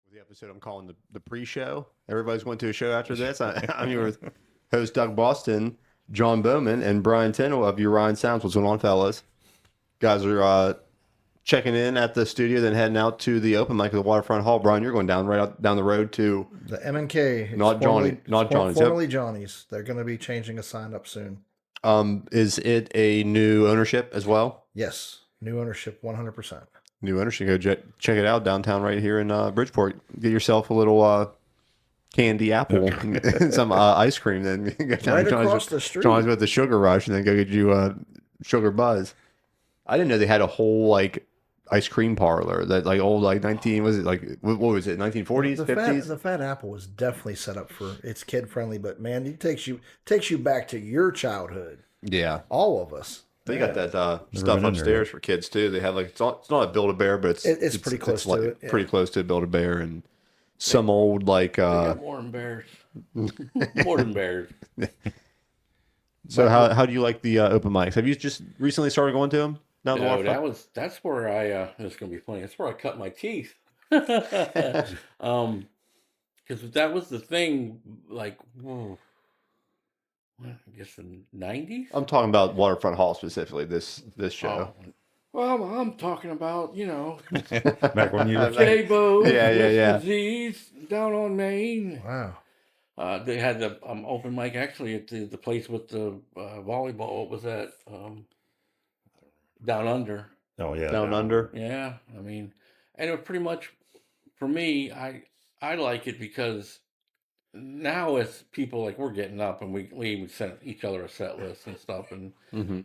The episode I'm calling the pre-show. Everybody's going to a show after this. I'm your host, Doug Boston, John Bowman, and Bryan Tinnel of Uryan Sounds. What's going on, fellas? Guys are checking in at the studio, then heading out to the open mic at the Waterfront Hall. Bryan, you're going down right out down the road to the M&K. Not Johnny's. Formerly Johnny's. They're going to be changing a sign up soon. Is it a new ownership as well? Yes, new ownership, 100%. New ownership. Go check it out downtown right here in Bridgeport. Get yourself a little candy apple and some ice cream. Then go down right across the street. Johnny's with the sugar rush, and then go get you sugar buzz. I didn't know they had a whole like ice cream parlor that like old like 19 was it like what was it 1940s 50s. The Fat Apple was definitely set up for it's kid friendly, but man, it takes you back to your childhood. Yeah, all of us. They got that stuff upstairs for kids too. They have like it's not a Build-A-Bear, but it's pretty close to it. Yeah. Pretty close to Build-A-Bear and some old like. They got more than bears. More than bears. So how do you like the open mics? Have you just recently started going to them? No, that's where I it's gonna be funny. That's where I cut my teeth. Because that was the thing. Like, whoa. I guess the 90s? I'm talking about Waterfront Hall specifically, this show. Oh. Well, I'm talking about, back when you were J-Bo, yeah. Disease, down on Main. Wow. They had the open mic actually at the place with the volleyball. What was that? Down Under. Oh, yeah. Down Under? Yeah. I mean, and it was pretty much, for me, I like it because now as people like we're getting up and we would send each other a set list and stuff and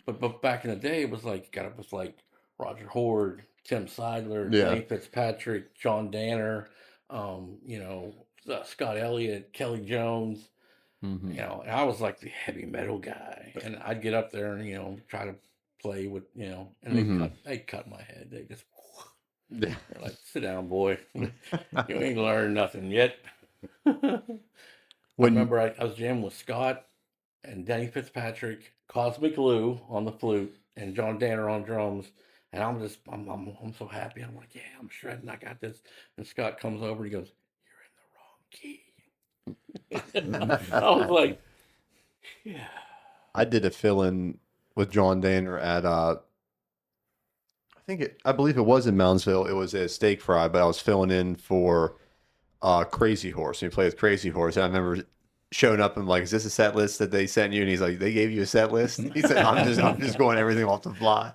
but back in the day it was like got up with like Roger Horde, Tim Seidler, Danny Fitzpatrick, John Danner, Scott Elliott, Kelly Jones, and I was like the heavy metal guy and I'd get up there and try to play with and they'd cut my head. They just they're like, sit down, boy. You ain't learned nothing yet. I remember I was jamming with Scott and Danny Fitzpatrick, Cosmic Lou on the flute, and John Danner on drums. And I'm so happy. I'm like, yeah, I'm shredding. I got this. And Scott comes over and he goes, "You're in the wrong key." I was like, yeah. I did a fill-in with John Danner at I believe it was in Moundsville. It was a steak fry, but I was filling in for Crazy Horse. And he played with Crazy Horse. And I remember showing up and like, is this a set list that they sent you? And he's like, they gave you a set list? He said, I'm just going everything off the fly.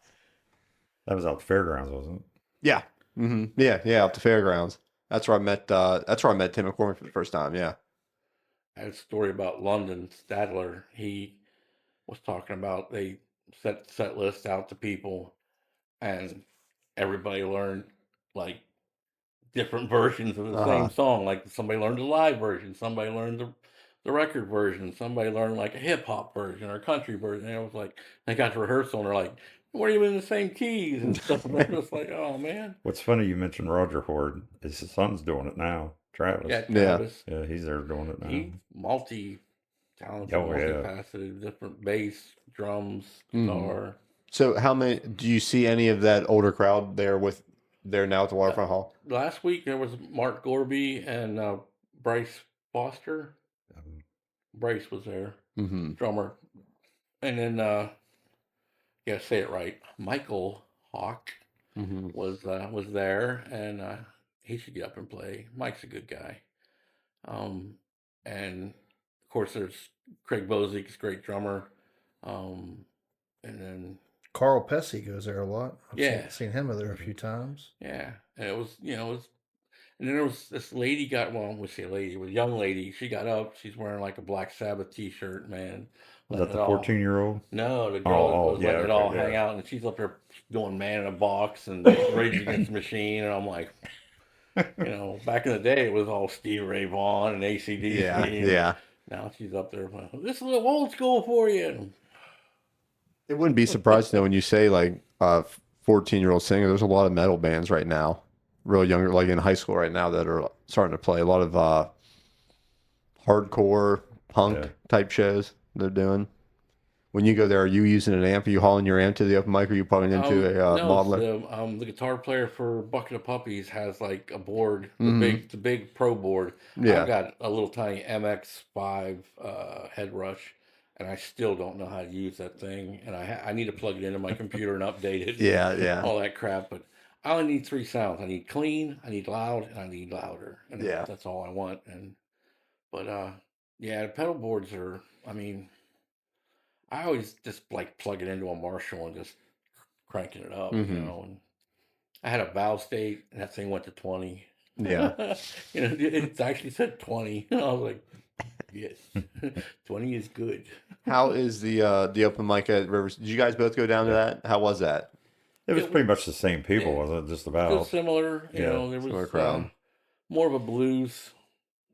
That was out the fairgrounds, wasn't it? Yeah. Mm-hmm. Yeah, up the fairgrounds. That's where I met Tim McCormick for the first time, yeah. I had a story about London Stadler. He was talking about they set lists out to people and everybody learned like different versions of the same song. Like somebody learned the live version, somebody learned the record version, somebody learned like a hip hop version or a country version. And it was like they got to rehearsal and they're like, we're even in the same keys and stuff. And they're just like, oh man. What's funny, you mentioned Roger Horde. His son's doing it now, Travis. Yeah, Travis. Yeah, he's there doing it now. He's multi-talented, multifaceted, different bass, drums, guitar. So how many do you see any of that older crowd there now at the Waterfront Hall? Last week there was Mark Gorby and Bryce Foster. Bryce was there, drummer. And then say it right, Michael Hawk was there, and he should get up and play. Mike's a good guy. And of course there's Craig Bozick's great drummer. And then Carl Pesci goes there a lot. I've seen him there a few times. Yeah, and it was, and then there was this lady it was a young lady. She got up. She's wearing like a Black Sabbath T-shirt, man. Was that the 14-year-old? No, the girl was letting it all hang out, and she's up there doing Man in a Box and Rage Against the Machine, and I'm like, back in the day it was all Steve Ray Vaughan and AC/DC. Yeah. Now she's up there. This is a little old school for you. It wouldn't be surprising though when you say like 14-year-old singer. There's a lot of metal bands right now, real younger, like in high school right now, that are starting to play a lot of hardcore punk Yeah. type shows they're doing. When you go there, are you using an amp? Are you hauling your amp to the open mic? Or are you plugging into a No, modeler? the guitar player for Bucket of Puppies has like a board, Mm-hmm. the big pro board. I've Yeah, got a little tiny MX5 head rush, and I still don't know how to use that thing. And I need to plug it into my computer and update it and yeah, yeah, all that crap. But I only need three sounds. I need clean, I need loud, and I need louder, and yeah. that's all I want. And but yeah, the pedal boards are. I mean, I always just like plug it into a Marshall and just cranking it up, Mm-hmm. And I had a valve state, and that thing went to 20. Yeah. It actually said 20. I was like, yes, 20 is good. How is the open mic at Rivers? Did you guys both go down to Yeah. that? How was that? It was It pretty was, much the same people, it, wasn't it? Just it was about. similar, Yeah. there was Similar crowd. more of a blues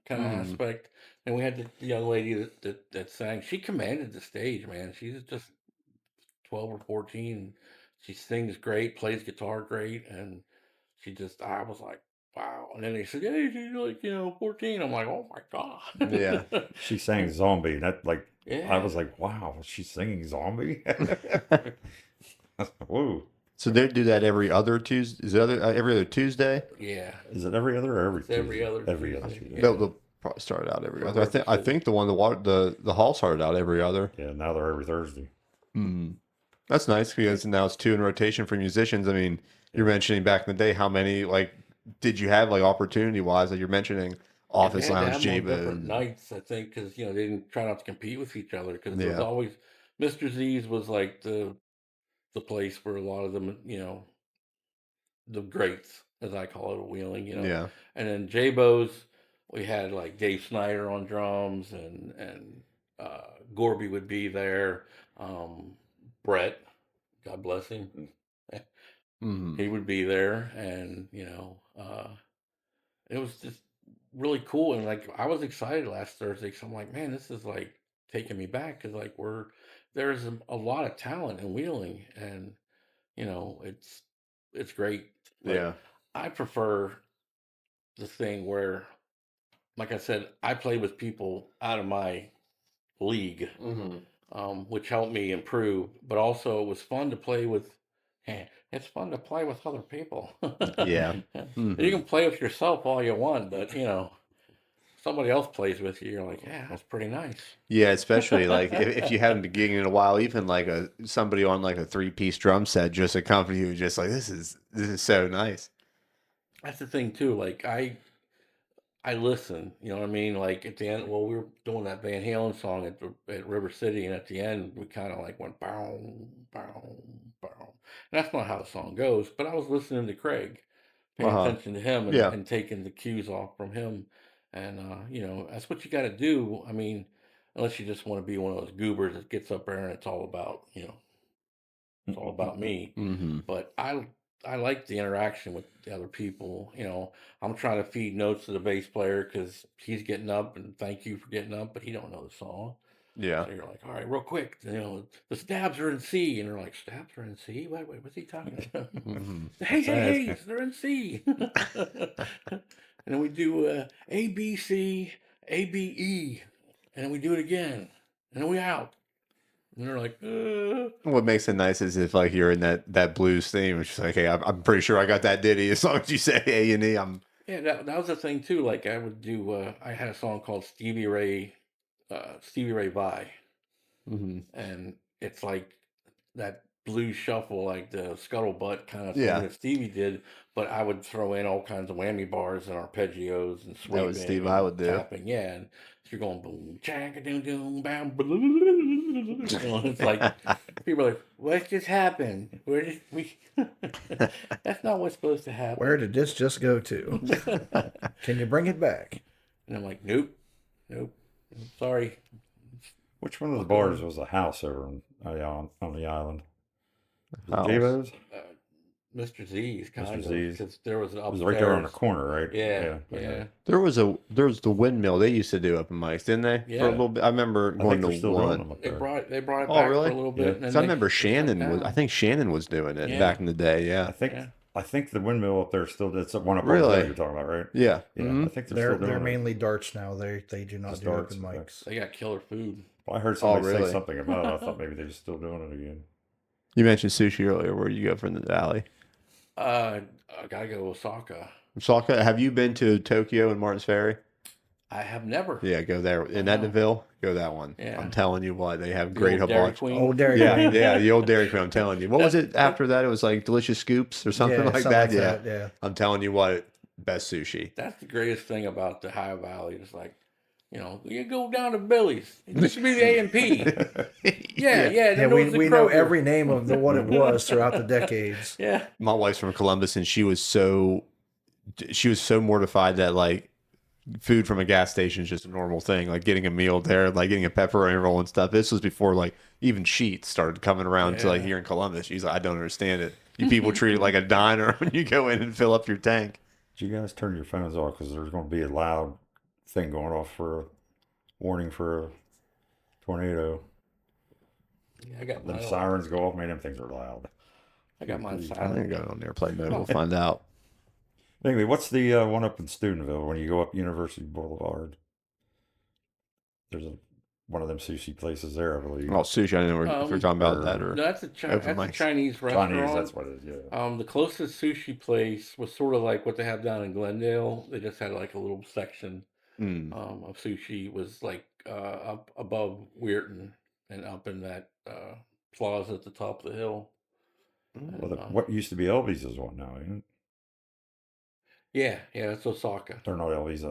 kind of Mm-hmm. aspect. And we had the young lady that sang. She commanded the stage, man. She's just 12 or 14. She sings great, plays guitar great, and I was like, wow. And then they said, hey, she's like, 14. I'm like, oh my Yeah. God. She sang Zombie. That I Yeah. was like, wow, she's singing Zombie. Whoa. So they do that every other Tuesday. Is it every other Tuesday? Yeah. Is it every other or every It's every Tuesday? other Every other Tuesday. Tuesday. Yeah. They'll probably start out every For other. River I City. think the one the hall started out every other. Yeah, now they're every Thursday. Mm. That's nice because now it's two in rotation for musicians. I mean, you're mentioning back in the day, how many like did you have like opportunity wise? Like you're mentioning Yeah, they Office had to Lounge, have them on different J-Bone. nights, I think, because they didn't try not to compete with each other. Because there was Yeah, always Mr. Z's was like the place for a lot of them, the greats, as I call it, wheeling, yeah. and then J-Bo's, we had like Dave Snyder on drums, and Gorby would be there, Brett, God bless him, Mm-hmm. he would be there, and it was just really cool, and like I was excited last Thursday because I'm like, man, this is like taking me back because like there's a lot of talent in wheeling, and it's great, but Yeah. I prefer the thing where, like I said, I play with people out of my league, Mm-hmm. which helped me improve. But also, it was fun to play with. It's fun to play with other people. Yeah. You Mm-hmm. can play with yourself all you want, but somebody else plays with you. You're like, yeah, that's pretty nice. Yeah, especially like if you haven't been gigging in a while, even like somebody on like a 3-piece drum set just accompany you, just like this is so nice. That's the thing too. Like I listen, you know what I mean? Like at the end, well, we were doing that Van Halen song at River City, and at the end, we kind of like went bow, bow, bow. And that's not how the song goes, but I was listening to Craig, paying Uh-huh. attention to him, and, Yeah. and taking the cues off from him. And, that's what you got to do. I mean, unless you just want to be one of those goobers that gets up there and it's all about, it's all about me. Mm-hmm. But I like the interaction with the other people. I'm trying to feed notes to the bass player because he's getting up and thank you for getting up, but he don't know the song. Yeah. So you're like, all right, real quick, the stabs are in C, and they're like, stabs are in C. Wait, what's he talking about? Mm-hmm. Hey, they're in C. And then we do A B C A B E, and then we do it again, and then we out. And they're like, What makes it nice is if like you're in that blues theme, it's just like, hey, I'm pretty sure I got that ditty. As long as you say A&E, I'm. Yeah, that was the thing too. Like I would do. I had a song called Stevie Ray Vai, Mm-hmm. and it's like that blues shuffle, like the scuttlebutt kind of thing Yeah, that Stevie did. But I would throw in all kinds of whammy bars and arpeggios and that was sweeping Steve I and would do. tapping. Yeah, and so you're going boom, chaka doom doom, bam, it's like people are like, what just happened? Where did we? That's not what's supposed to happen. Where did this just go to? Can you bring it back? And I'm like, nope, nope, sorry. Which one of the Walk bars on. was a house over on the island? Was it House. J-Bo's? Uh, Mr. Z's, Mr. kind of, Z's. because there was an It upstairs. was right there on the corner, right? Yeah, okay. yeah, There was the windmill they used to do open mics, didn't they? For a yeah. little bit. I remember I going think to they're still doing one. them up They there. brought it Oh, back for really? a little Yeah. bit, and Because then I remember they shut it Shannon was. I down. think Shannon was doing it Yeah. back in the day. I Yeah. think Yeah. I think the windmill up there still. It's one up over Really? there you're talking about, right? Yeah. Yeah. Mhm. I think they're They're still doing it. mainly darts now. They do not Just do darts, open okay. mics. They got killer food. Well, I heard Oh, somebody really? say something about it. I thought maybe they're still doing it again. You mentioned sushi earlier. Where you go from the valley? I gotta go to Osaka. Osaka. Have you been to Tokyo and Martins Ferry? I have never. Yeah, go there. In Oh, no. Ednaville, go that one. Yeah. I'm telling you what, they have The great old Dairy hibachi. Queen. Oh, Dairy Yeah, Queen. yeah, the old Dairy Queen. I'm telling you. What was it after that? It was like Delicious Scoops or something Yeah, like something that. like Yeah. that, yeah. I'm telling you what, best sushi. That's the greatest thing about the High Valley. It's like, you go down to Billy's. It used to be the A&P. Yeah. Yeah, Then we there was the know Kroger. every name of what it was throughout the decades. Yeah. My wife's from Columbus, and she was so mortified that like food from a gas station is just a normal thing. Like getting a meal there, like getting a pepperoni roll and stuff. This was before like even Sheets started coming around to like Yeah. here in Columbus. She's like, I don't understand it. You people treat it like a diner when you go in and fill up your tank. Did you guys turn your phones off because there's going to be a loud thing going off for a warning for a tornado? Yeah, I got Them mine. sirens go off, man. Them things are loud. I got mine I think silent. go on airplane mode. We'll find out. Anyway, what's the one up in Steubenville when you go up University Boulevard? There's one of them sushi places there, I believe. Oh, sushi. I didn't know if we're talking about that or No, that's a open that's a mics. Chinese restaurant. Chinese, that's what it is. Yeah. The closest sushi place was sort of like what they have down in Glendale. They just had like a little section Mm. of sushi. Was like up above Weirton and up in that plaza at the top of the hill. Well, And, what used to be Elby's is one now, ain't it? yeah, that's Osaka. They're not Elby's.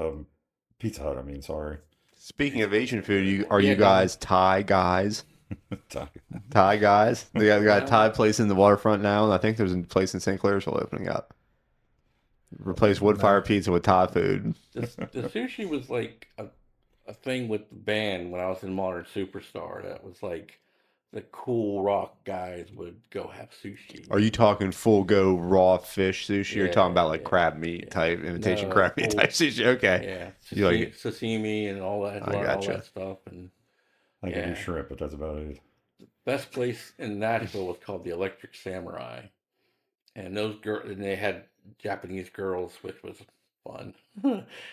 Pizza Hut. I mean, sorry. Speaking of Asian food, are Yeah, you guys Thai guys? Thai. Thai guys? They got a Thai place in the waterfront now, and I think there's a place in St. Clairsville opening up. Replace wood fire pizza with Thai food. The sushi was like a thing with the band when I was in Modern Superstar. That was like the cool rock guys would go have sushi. Are you talking full go raw fish sushi? Or you're Yeah, talking about like yeah, crab meat yeah. type, imitation No, crab meat full- type sushi? Okay. Yeah, You like it? sashimi and all that, I all gotcha. that stuff. And I can Yeah. do shrimp, but that's about it. best place in Nashville was called the Electric Samurai, and they had Japanese girls, which was fun.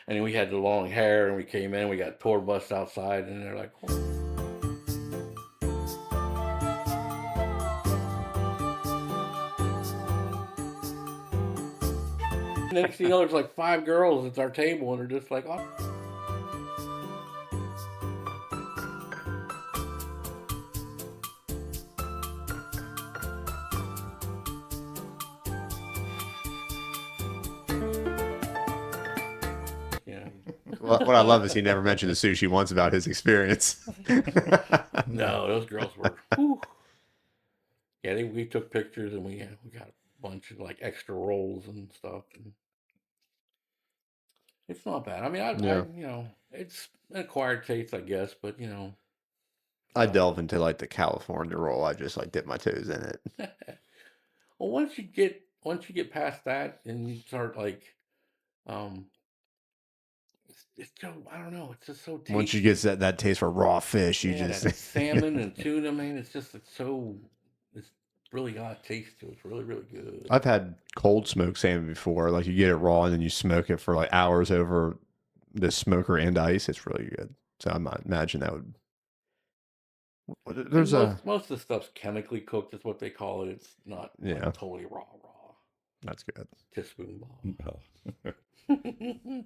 And we had the long hair, and we came in, we got tour bus outside, and they're like, "Oh." Next thing you know, there's like 5 girls at our table, and they're just like, "Oh." Yeah. Well, what I love is he never mentioned the sushi once about his experience. No, those girls were. Whew. Yeah, we took pictures and we got a bunch of like extra rolls and stuff. And it's not bad. I mean, Yeah. it's an acquired taste, I guess, but I delve into like the California roll. I just like dip my toes in it. well, once you get past that and you start like, it's so, I don't know, it's just so tasty. Once you get that taste for raw fish, you Yeah, just that salmon and tuna, man, it's really got a taste to it. It's really, really good. I've had cold smoked salmon before. Like you get it raw and then you smoke it for like hours over the smoker and ice. It's really good. So I might imagine that would. There's And most of the stuff's chemically cooked, is what they call it. It's not like, Yeah. totally raw. That's good. Teaspoon ball. Well,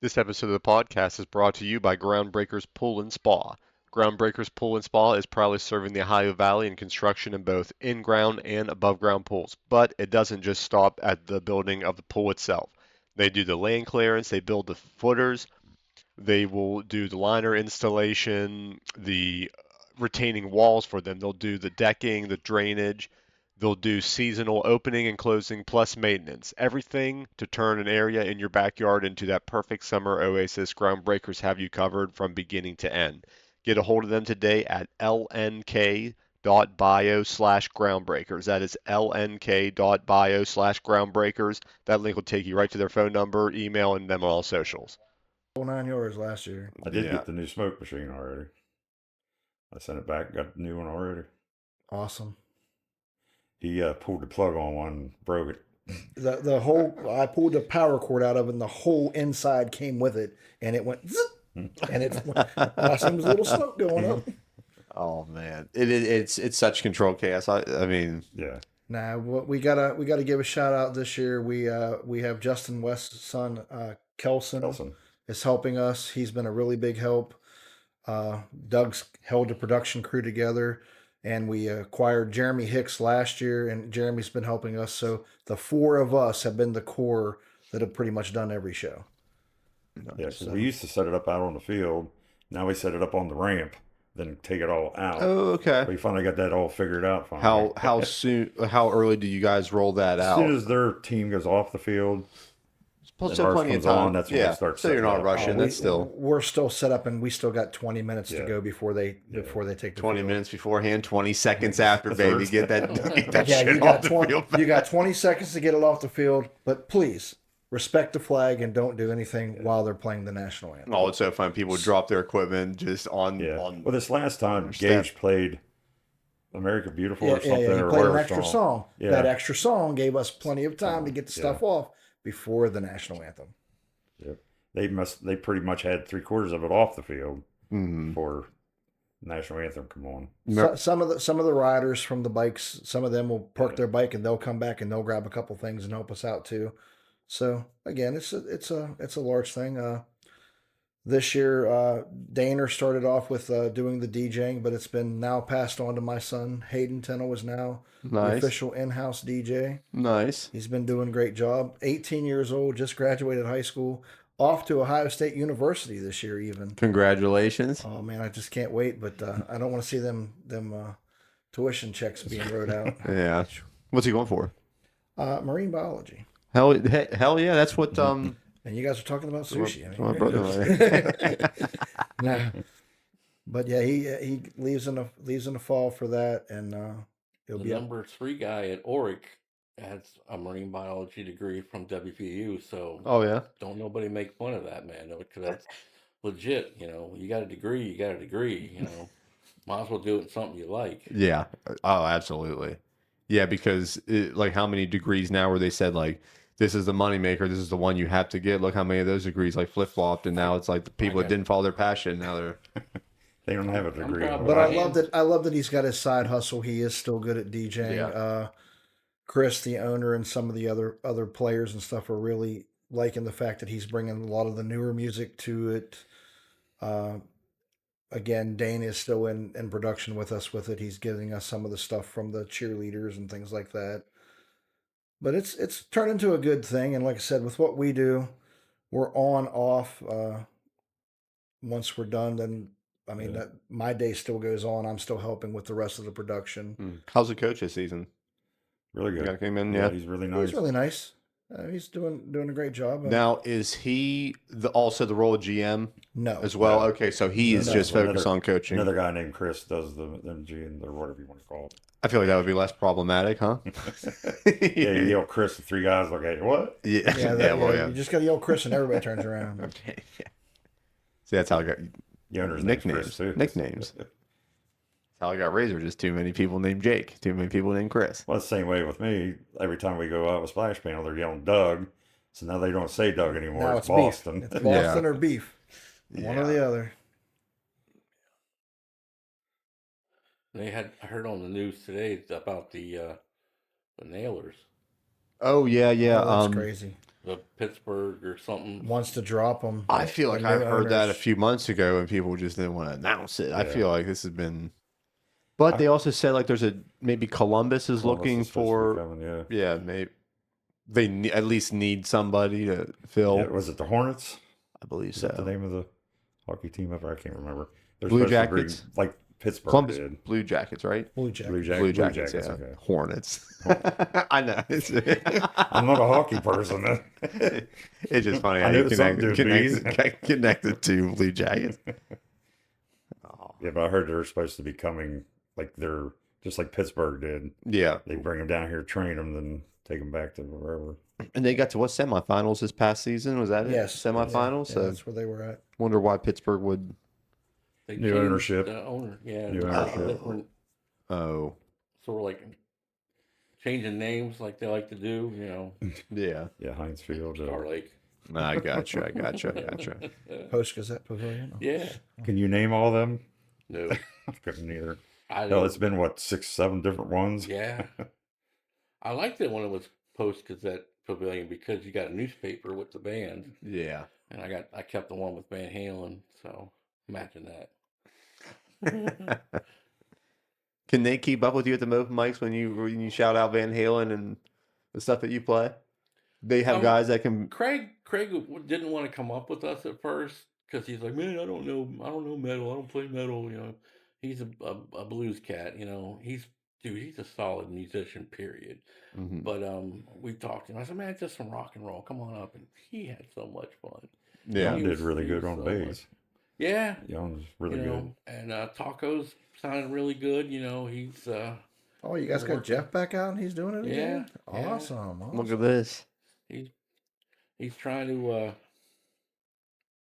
This episode of the podcast is brought to you by Groundbreakers Pool and Spa. Groundbreakers Pool and Spa is proudly serving the Ohio Valley in construction in both in-ground and above-ground pools. But it doesn't just stop at the building of the pool itself. They do the land clearance, they build the footers, they will do the liner installation, the retaining walls for them. They'll do the decking, the drainage. They'll do seasonal opening and closing plus maintenance. Everything to turn an area in your backyard into that perfect summer oasis. Groundbreakers have you covered from beginning to end. Get a hold of them today at lnk.com lnk.bio/groundbreakers. That is lnk.bio/groundbreakers. That link will take you right to their phone number, email, and them on all socials. Whole 9 yards last year. I did Yeah. get the new smoke machine already. I sent it back, got the new one already. Awesome. He pulled the plug on one, broke it. The whole I pulled the power cord out of it, and the whole inside came with it, and it went zip, and it I seen was a little smoke going up. Oh man, it's such control chaos. I mean, Yeah. Nah, we gotta give a shout out this year. We have Justin West's son, Kelson, Nelson. is helping us. He's been a really big help. Doug's held the production crew together, and we acquired Jeremy Hicks last year, and Jeremy's been helping us. So the four of us have been the core that have pretty much done every show. Yeah, so we used to set it up out on the field. Now we set it up on the ramp, then take it all out. oh okay. We finally got that all figured out finally. How early do you guys roll that As out? soon as their team goes off the field, Plus, and still ours plenty of comes time. on, that's when yeah, we start so you're setting not up. rushing. That's still We're still set up, and we still got 20 minutes to Yeah. go before they take the 20 field. minutes beforehand, 20 seconds after, That's baby. worse. Get that Yeah, shit you got off the 20. field. You got 20 seconds to get it off the field, but please respect the flag and don't do anything while they're playing the national anthem. Oh, it's so fun. People drop their equipment just on. Yeah. on Well, this last time, step. Gage played America Beautiful or something. He or played an whatever extra song. Yeah. That extra song gave us plenty of time to get the stuff Yeah. off before the national anthem. Yep. They pretty much had 3/4 of it off the field Mhm. before national anthem come on. Some of the riders from the bikes, some of them will park their bike and they'll come back and they'll grab a couple things and help us out too. So again, it's a large thing. This year, Daner started off with doing the DJing, but it's been now passed on to my son. Hayden Tinnel is now the Nice. official in-house DJ. Nice. He's been doing a great job. 18 years old, just graduated high school, off to Ohio State University this year even. Congratulations. Oh man, I just can't wait, but I don't want to see them tuition checks being wrote out. Yeah. What's he going for? Marine biology. Hell yeah. That's what And you guys are talking about sushi. my brother. Nah. But yeah, he leaves in the fall for that, and he'll The be up. number 3 guy at Oric has a marine biology degree from WPU, so Oh yeah. don't nobody make fun of that, man, because that's legit. You got a degree, you got a degree. Might as well do it in something you like. Yeah. Oh, absolutely. Yeah, because like how many degrees now where they said like this is the moneymaker, this is the one you have to get. Look how many of those degrees like flip flopped, and now it's like the people that didn't follow their passion. Now they're They don't have a degree. proud in of But Right. I love that he's got his side hustle. He is still good at DJing. Yeah. Chris, the owner, and some of the other players and stuff are really liking the fact that he's bringing a lot of the newer music to it. Again, Dane is still in production with us with it. He's giving us some of the stuff from the cheerleaders and things like that. But it's turned into a good thing. And like I said, with what we do, we're on off. Once we're done, then I mean that my day still goes on. I'm still helping with the rest of the production. how's the coach this season? Really good. Yeah, came in, yeah. He's really nice. He's really nice. He's doing a great job. Now is he also the role of GM No, as well? Okay, so he is No, just another- focused on coaching. Another guy named Chris does the MG or whatever you want to call it. I feel like that would be less problematic, huh? Yeah, you yell Chris, and 3 guys look at you. What? Yeah. yeah, you just got to yell Chris and everybody turns around. Okay. Yeah. See, that's how I got The owner's nicknames. name's Chris, too. Nicknames. That's how I got Razor. Just too many people named Jake. Too many people named Chris. Well, it's the same way with me. Every time we go out with Splash Panel, they're yelling Doug. So now they don't say Doug anymore. Now it's it's Boston. beef. It's Boston Yeah. or beef. One or the other. I heard on the news today about the Nailers, Oh yeah, yeah. Oh, that's crazy. the Pittsburgh or something. Wants to drop them. I feel like I've heard that a few months ago, and people just didn't want to announce it. I Yeah. feel like this has been, but they also said like there's maybe Columbus is Columbus looking is supposed to be for coming, yeah, maybe they at least need somebody to fill. Yeah, was it the Hornets? I believe Is that the so. name of the hockey team ever? I can't remember. They're Blue supposed to bring- Jackets? like Pittsburgh Columbus did. Blue Jackets, right? Blue Jacket. Blue Jackets, yeah. okay. Hornets. I know. I'm not a hockey person. It's just funny I how knew you it was something connected to Blue Jackets. Yeah, but I heard they're supposed to be coming. Like they're just like Pittsburgh did. Yeah. They bring them down here, train them, then take them back to wherever. And they got to what, semifinals this past season? Was that Yes. it? Semifinals? Yeah, So that's where they were at. wonder why Pittsburgh would. They New changed ownership. the owner. Yeah, New there's ownership. different Oh, sort of like changing names like they like to do. yeah. Yeah, Heinz Field. Star Lake. I gotcha. Post Gazette Pavilion. Yeah. Can you name all of them? No. I couldn't either. I Hell, don't. it's been what, 6, 7 different ones. Yeah. I liked it when it was Post Gazette Pavilion because you got a newspaper with the band, Yeah. and I kept the one with Van Halen. So imagine that. Can they keep up with you at the open mics when you shout out Van Halen and the stuff that you play? They have guys that can. Craig didn't want to come up with us at first because he's like, man, I don't know metal. I don't play metal. He's a blues cat. He's a solid musician. Period. Mhm. But we talked, and I said, man, it's just some rock and roll. Come on up, and he had so much fun. Yeah. Young He did was- really he good was on so bass. much- Yeah, Young's really good. and Tacos sounded really good. He's Oh, you guys got Jeff back out and he's doing it again? Yeah. Awesome. Look at this. he's trying to.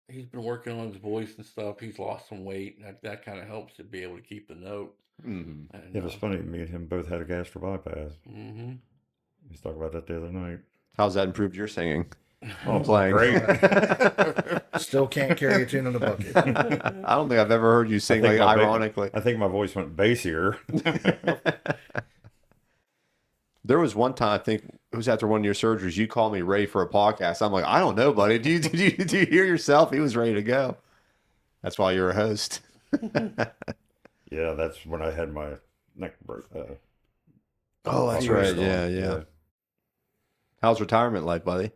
He's been working on his voice and stuff. He's lost some weight, and that kind of helps to be able to keep the note. Mhm. And, Yeah, it was funny. Me and him both had a gastric bypass. Mm-hmm. We was talking about that the other night. How's that improved your singing? Oh, Playing. great. Still can't carry a tune in the bucket. I don't think I've ever heard you sing think like my ba- ironically. I think my voice went bassier. There was one time, I think it was after one of your surgeries, you called me ready for a podcast. I'm like, I don't know, buddy. Do you hear yourself? He was ready to go. That's why you're a host. Yeah, that's when I had my neck broke. Oh, that's operation right. on. Yeah. How's retirement like, buddy?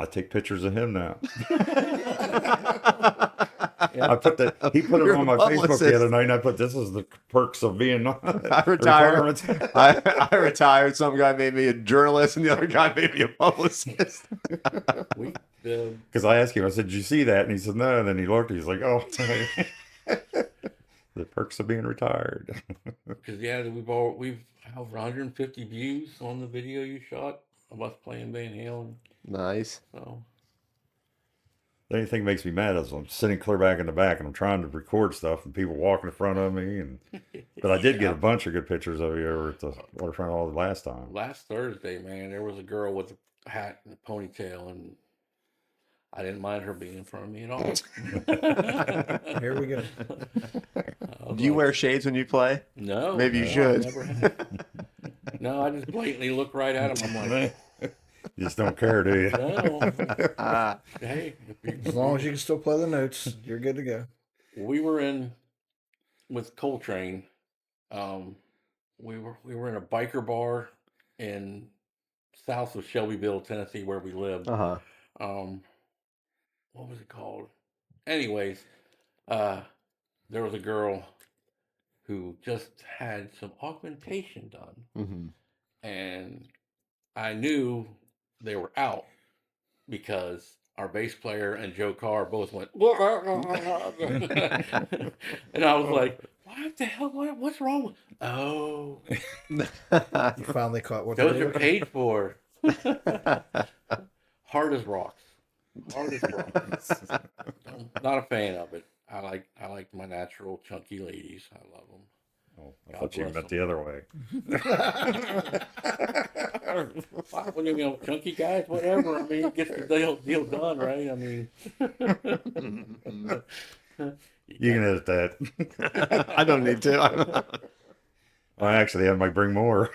I take pictures of him now. I put that. He put it You're on my a Facebook publicist. the other night, and I put, "This is the perks of being." I retired. retirement." I retired. Some guy made me a journalist, and the other guy made me a publicist. We Because I asked him, I said, "Did you see that?" And he said, "No." And then he looked. He's like, "Oh, the perks of being retired." because we've over 150 views on the video you shot of us playing Van Halen. Nice. So The only thing that makes me mad is I'm sitting clear back in the back, and I'm trying to record stuff, and people walking in front of me. But I did get a bunch of good pictures of you over at the waterfront all the last time. last Thursday, man, there was a girl with a hat and a ponytail, and I didn't mind her being in front of me at all. Here we go. Do you wear shades when you play? No. Maybe you no, I should. never have. No, I just blatantly look right at him. I'm like, You just don't care, do you? no. Hey, As long as you can still play the notes, you're good to go. we were in with Coltrane. We were in a biker bar in south of Shelbyville, Tennessee, where we lived. Uh huh. What was it called? Anyways, there was a girl who just had some augmentation done, Mm-hmm. and I knew they were out because our bass player and Joe Carr both went, and I was like, "What the hell? What's wrong with?" Oh, You finally caught what those they are were. paid for. Hard as rocks. Hard as rocks. I'm not a fan of it. I like my natural chunky ladies. I love them. Oh, I God thought you bless meant them. the other way. Well, chunky guys, whatever. I mean, it gets the deal done, right? I mean, You can edit that. I don't need to. I might bring more.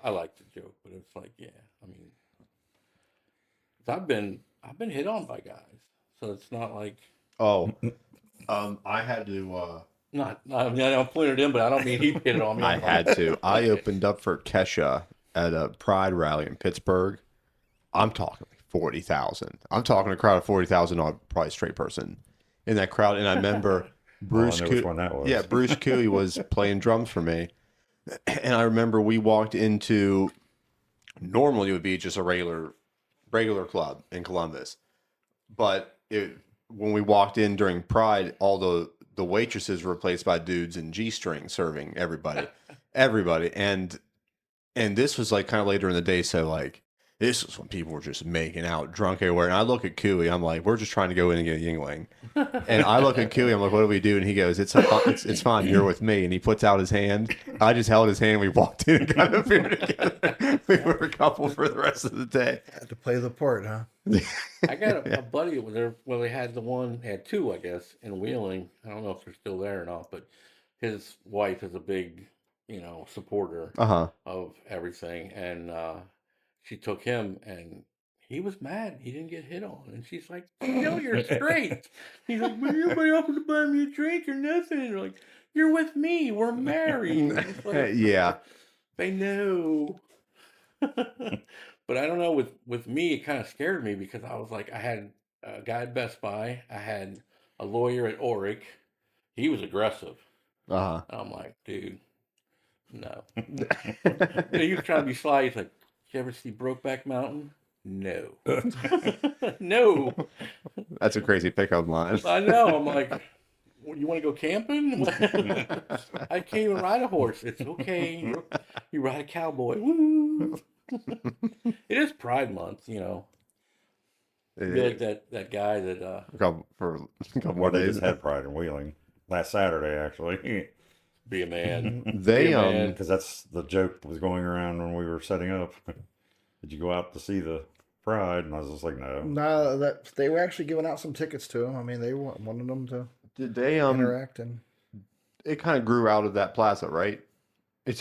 I like the joke, but it's like, yeah. I mean, 'cause I've been hit on by guys, so it's not like Oh, I had to. I mean, I'm pointing at him, but I don't mean he hit it on me. I had to. I opened up for Kesha at a Pride rally in Pittsburgh. I'm talking like 40,000. I'm talking a crowd of 40,000 on probably a straight person in that crowd. And I remember Bruce. I know which one that was. Yeah, Bruce Cooey was playing drums for me, and I remember we walked into. Normally it would be just a regular club in Columbus, but when we walked in during Pride, all the the waitresses were replaced by dudes in G-string serving everybody, and this was like kind of later in the day, so like this was when people were just making out drunk everywhere. And I look at Cooey, I'm like, we're just trying to go in and get a Yingling. And I look at Cooey, I'm like, what do we do? And he goes, it's fine, you're with me. And he puts out his hand. I just held his hand. We walked in and got a beer together. We were a couple for the rest of the day. Had to play the part, huh? I got a buddy over there. Well, they had had two, I guess, in Wheeling. I don't know if they're still there or not, but his wife is a big, supporter Uh-huh. of everything, and she took him, and he was mad he didn't get hit on, and she's like, "No, you're straight." He's like, "But nobody offered to buy me a drink or nothing." And they're like, "You're with me. We're married." And it's like, Yeah. they know. But I don't know. With me, it kind of scared me because I was like, I had a guy at Best Buy. I had a lawyer at Oric. He was aggressive. Uh-huh. And I'm like, dude, no. He was trying to be sly. He's like, "You ever see Brokeback Mountain?" No. No. That's a crazy pickup line. I know. I'm like, "Well, you want to go camping?" I can't even ride a horse. It's okay. You ride a cowboy. Woo. It is Pride Month, Be like that guy that For a couple Well, more they days. just had Pride in Wheeling last Saturday, actually. be a man. They Be a man. Because that's the joke that was going around when we were setting up. Did you go out to see the Pride? And I was just like, no. No, that they were actually giving out some tickets to him. I mean, they wanted them to Did they interact, and it kind of grew out of that plaza, right?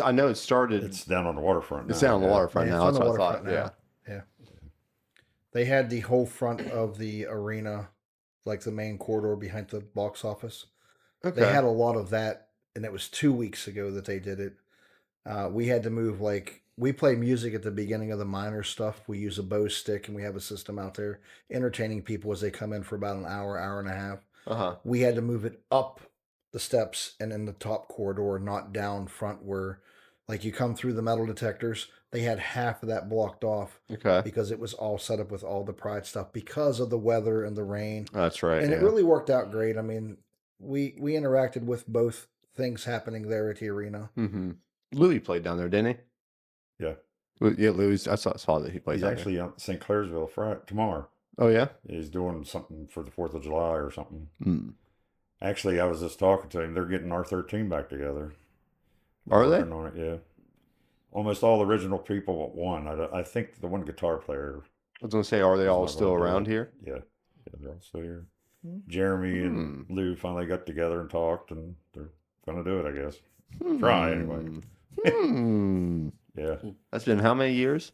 I know it started. It's down on the waterfront now. It's down on the yeah. waterfront Yeah, now. it's That's on what I the thought. waterfront Yeah. yeah. They had the whole front of the arena, like the main corridor behind the box office. Okay. They had a lot of that, and it was 2 weeks ago that they did it. We had to move, like, we play music at the beginning of the minor stuff. We use a Bose stick, and we have a system out there entertaining people as they come in for about an hour and a half. Uh-huh. We had to move it up the steps and in the top corridor, not down front where, like, you come through the metal detectors. They had half of that blocked off Okay. because it was all set up with all the Pride stuff because of the weather and the rain. That's right. And yeah. it really worked out great. I mean, we interacted with both things happening there at the arena. Mm-hmm. Louis played down there, didn't he? Yeah. Yeah, Louis. I saw that he played He's down actually on St. Clairsville tomorrow. there. Oh, yeah? He's doing something for the 4th of July or something. Mm. Actually, I was just talking to him. They're getting R13 back together. Are they? Working on it, yeah. Almost all original people but one. I think the one guitar player. I was going to say, are they all not still gonna do around it. here? Yeah. Yeah, they're all still here. Jeremy and Lou finally got together and talked, and they're going to do it, I guess. Try, anyway. Yeah. That's been how many years?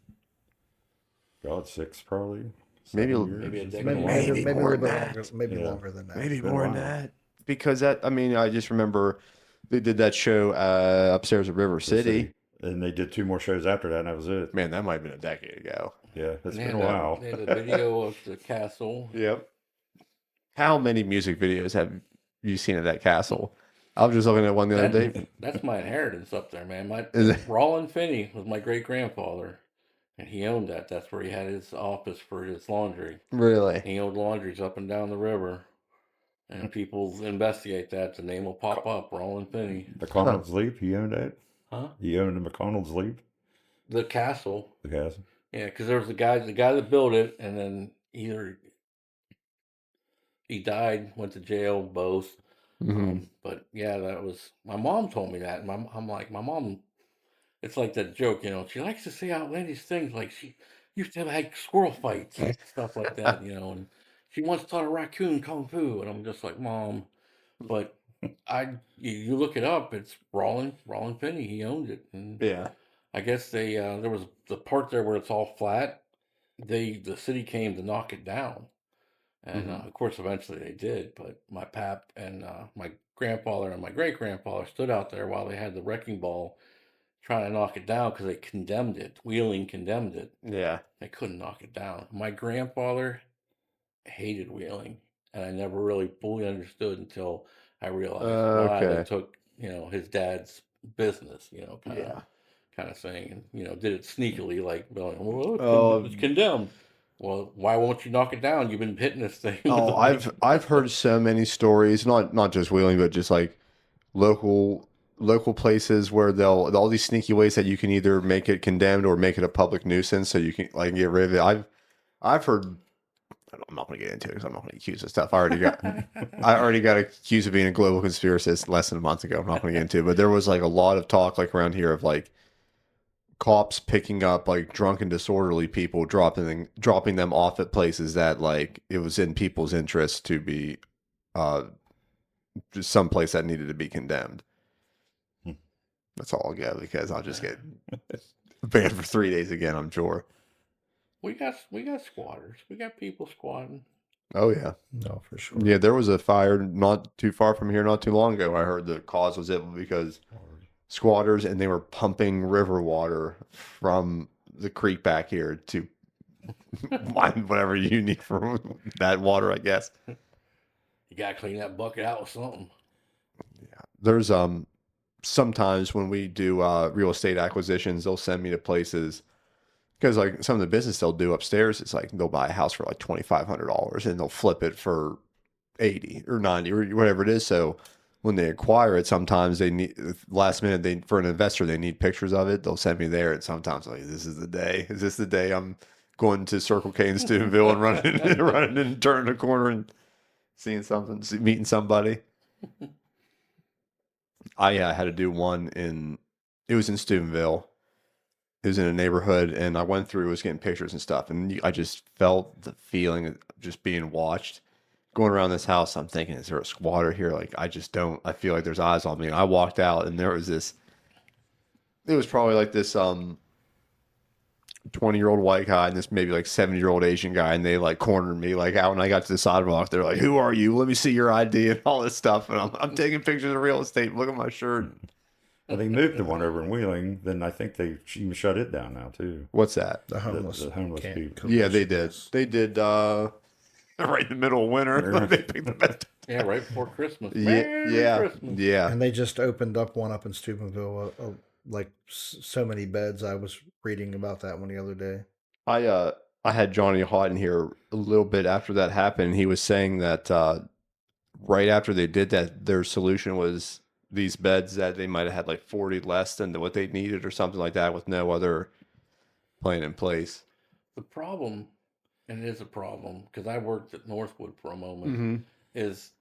God, 6 probably. Maybe 7 years. maybe a It's decade. been a while. Maybe a Maybe little more bit than longer, maybe Yeah. longer than that. Maybe been a more than while. that. Because I just remember they did that show upstairs at River City. And they did 2 more shows after that, and that was it. Man, that might have been a decade ago. Yeah, it's And they been a had while. They had a video of the castle. Yep. How many music videos have you seen at that castle? I was just looking at one the other day. That's my inheritance up there, man. Is it? Roland Finney was my great grandfather, and he owned that. That's where he had his office for his laundry. Really? He owned laundries up and down the river. And if people investigate that, the name will pop up. Roland Finney. McConnell's Leap, he owned that? Huh? He owned the McConnell's Leap, The castle. the castle. Yeah, because there was the guy that built it, and then either he died, went to jail, both. Mm-hmm. But yeah, that was my mom told me that, and I'm like, my mom. It's like that joke, she likes to say outlandish things, like she used to have had squirrel fights and stuff like that, and she once taught a raccoon kung fu, and I'm just like, Mom, but you look it up, it's Roland Finney, he owned it, and Yeah. I guess they there was the part there where it's all flat. The city came to knock it down, and of course eventually they did. But my pap and my grandfather and my great grandfather stood out there while they had the wrecking ball trying to knock it down because they condemned it. Wheeling condemned it. Yeah. They couldn't knock it down. My grandfather hated Wheeling, and I never really fully understood until I realized why they Okay. took his dad's business, Yeah. kind of thing, and did it sneakily, like, well, Oh. it's condemned. Well, why won't you knock it down? You've been hitting this thing. with Oh, the mic. I've heard so many stories, not just wheeling, but just like local local places where they'll all these sneaky ways that you can either make it condemned or make it a public nuisance, so you can like get rid of it. I've heard. I'm not going to get into it because I'm not going to accuse of stuff. I already got accused of being a global conspiracist less than a month ago. I'm not going to get into it, but there was like a lot of talk like around here of like cops picking up like drunken, disorderly people, dropping them off at places that like it was in people's interest to be uh just some place that needed to be condemned. Hmm. That's all I'll get because I'll just get banned for 3 days again, I'm sure. We got squatters. We got people squatting. Oh yeah. No, for sure. Yeah, there was a fire not too far from here not too long ago. I heard the cause was it because squatters, and they were pumping river water from the creek back here to mine whatever you need for that water, I guess. You gotta clean that bucket out with something. There's sometimes when we do real estate acquisitions, they'll send me to places because like some of the business they'll do upstairs, it's like they'll buy a house for like $2,500 and they'll flip it for 80 or 90 or whatever it is. So when they acquire it, sometimes they need last minute, they for an investor, they need pictures of it. They'll send me there, and sometimes like, this is the day. Is this the day I'm going to Circle K in Steubenville and running and turning a corner and seeing something, meeting somebody? I had to do one it was in Steubenville. It was in a neighborhood, and I went through, was getting pictures and stuff, and I just felt the feeling of just being watched. Going around this house, I'm thinking, is there a squatter here? Like, I just don't. I feel like there's eyes on me. And I walked out, and there was this. It was probably like this 20-year-old white guy and this maybe like 70-year-old Asian guy, and they like cornered me like out when I got to the sidewalk. They're like, "Who are you? Let me see your ID and all this stuff." And I'm taking pictures of real estate. Look at my shirt. Well, they moved the one over in Wheeling. Then I think they even shut it down now too. What's that? The homeless, the homeless camp people. Yeah, they did. commissions. They did. Right in the middle of winter. They picked the best. Yeah, right before Christmas. Yeah, Merry yeah, Christmas. yeah. And they just opened up one up in Steubenville, like so many beds. I was reading about that one the other day. I had Johnny Houghton here a little bit after that happened. He was saying that right after they did that, their solution was these beds that they might have had like 40 less than what they needed or something like that, with no other plan in place. The problem, and it is a problem, because I worked at Northwood for a moment, Mm-hmm. is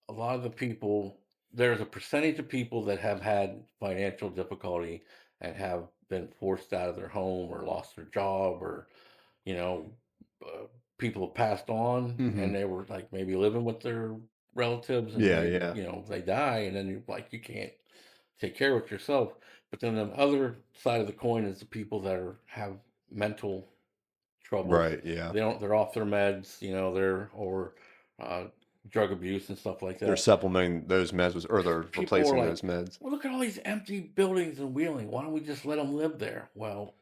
a lot of the people, there's a percentage of people that have had financial difficulty and have been forced out of their home or lost their job, or, you know, people have passed on Mhm. and they were like maybe living with their relatives, and Yeah, they, yeah. you know, they die, and then you like you can't take care of it yourself. But then the other side of the coin is the people that have mental troubles. Right, yeah. They're off their meds, you know, or uh, drug abuse and stuff like They're that. supplementing those meds or they're People replacing are like, those meds. well, look at all these empty buildings in Wheeling. Why don't we just let them live there? Well,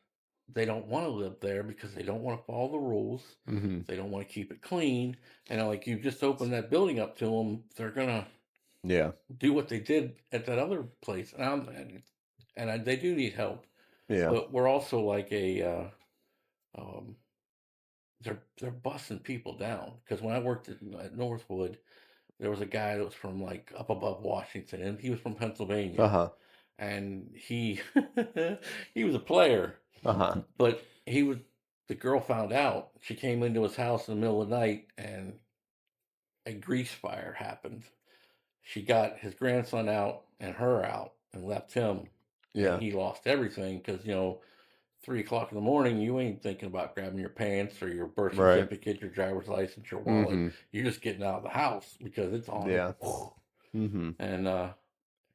they don't want to live there because they don't want to follow the rules. Mm-hmm. They don't want to keep it clean. And like you just opened that building up to them, they're gonna Yeah, do what they did at that other place. They do need help, yeah. but we're also like um, they're busting people down. Because when I worked at Northwood, there was a guy that was from like up above Washington, and he was from Pennsylvania, Uh-huh. and he he was a player, Uh-huh. but the girl found out. She came into his house in the middle of the night, and a grease fire happened. She got his grandson out and her out and left him, Yeah. and he lost everything because 3 o'clock in the morning, you ain't thinking about grabbing your pants or your birth Right. certificate, your driver's license, your wallet. Mm-hmm. You're just getting out of the house because it's on. Yeah. Mm-hmm. And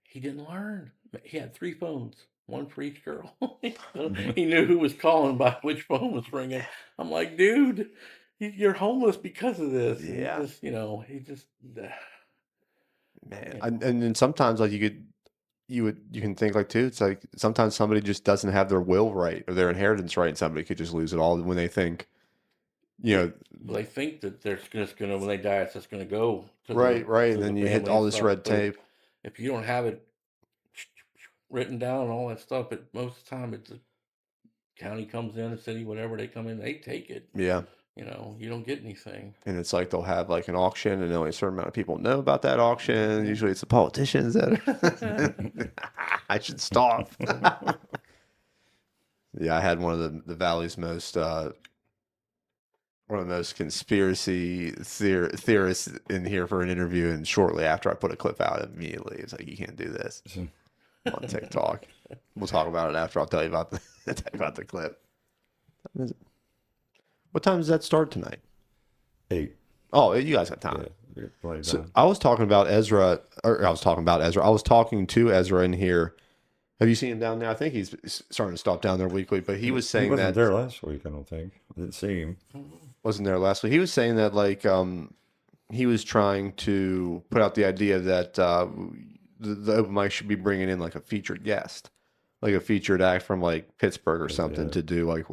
he didn't learn. He had 3 phones, one for each girl. He knew who was calling by which phone was ringing. I'm like, dude, you're homeless because of this. And Yeah. he just, Man. you And know. then sometimes like you can think like too, it's like sometimes somebody just doesn't have their will right or their inheritance right, and somebody could just lose it all when they think, you know, They think that they're just gonna when they die, it's just gonna go to right, to and the then you hit family all and this stuff. red But tape. if you don't have it written down and all that stuff, most of the time it's the county comes in, the city, whatever, they come in, they take it. Yeah. you don't get anything. And it's like they'll have like an auction, and only a certain amount of people know about that auction. Usually, it's the politicians that I should stop. Yeah, I had one of the Valley's most one of the most conspiracy theorists in here for an interview, and shortly after I put a clip out, immediately it's like, you can't do this on TikTok. We'll talk about it after. I'll tell you about the clip. What time does that start tonight? 8. Oh, you guys got time. Yeah, we got plenty of So time. I was talking about Ezra, or I was talking to Ezra in here. Have you seen him down there? I think he's starting to stop down there weekly, but he was He saying wasn't that there last week, I don't think. I didn't see him. wasn't there last week. He was saying that like he was trying to put out the idea that the open mic should be bringing in like a featured guest, like a featured act from like Pittsburgh or something, Yeah. to do like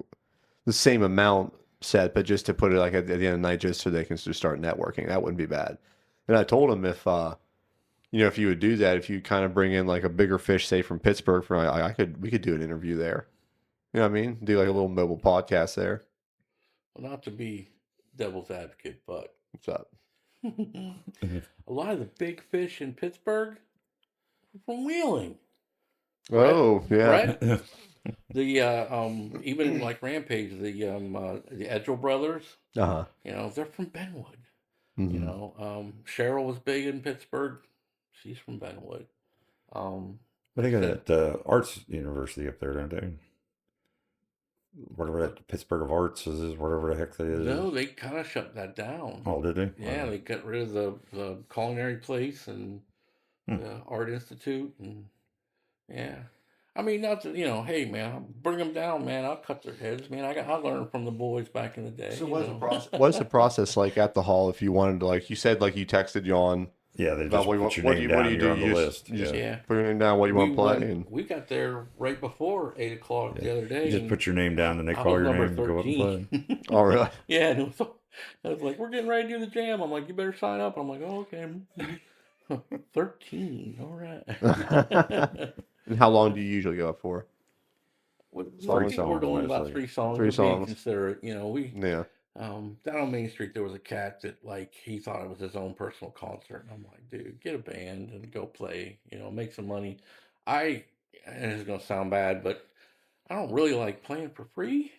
the same amount set, but just to put it like at the end of the night, just so they can just start networking. That wouldn't be bad. And I told him if if you would do that, if you kind of bring in like a bigger fish, say from Pittsburgh, we could do an interview there. You know what I mean? Do like a little mobile podcast there. Well, not to be devil's advocate, but What's up? a lot of the big fish in Pittsburgh are from Wheeling. Oh, yeah. Right? The even like Rampage, the Edgell brothers, Uh-huh. they're from Benwood. Mhm. Cheryl was big in Pittsburgh. She's from Benwood. But they got that arts university up there, don't they? Whatever that Pittsburgh of Arts is, whatever the heck that is. No, they kind of shut that down. Oh, did they? Yeah, they got rid of the culinary place and the art institute, and yeah. I mean, not to, hey man, bring them down, man. I'll cut their heads, man. I learned from the boys back in the day. So what's the process? What's the process like at the hall if you wanted to, like you said, like you texted John Yeah, they about just put your name what down. do you You're do? on the You list. just Yeah. put your name down, what you want to play. And We got there right before 8 o'clock the other day. You just and put your name down, and they I call was your number name and go up and 13. play. oh, really? Yeah, and I was like, we're getting ready to do the jam. I'm like, you better sign up. I'm like, oh, okay. 13. All right. And how long do you usually go up for? Most Three people were songs, doing about honestly. 3 songs. Three We're being songs. considerate. Yeah. Down on Main Street, there was a cat that, like, he thought it was his own personal concert. And I'm like, dude, get a band and go play, make some money. And it's going to sound bad, but I don't really like playing for free.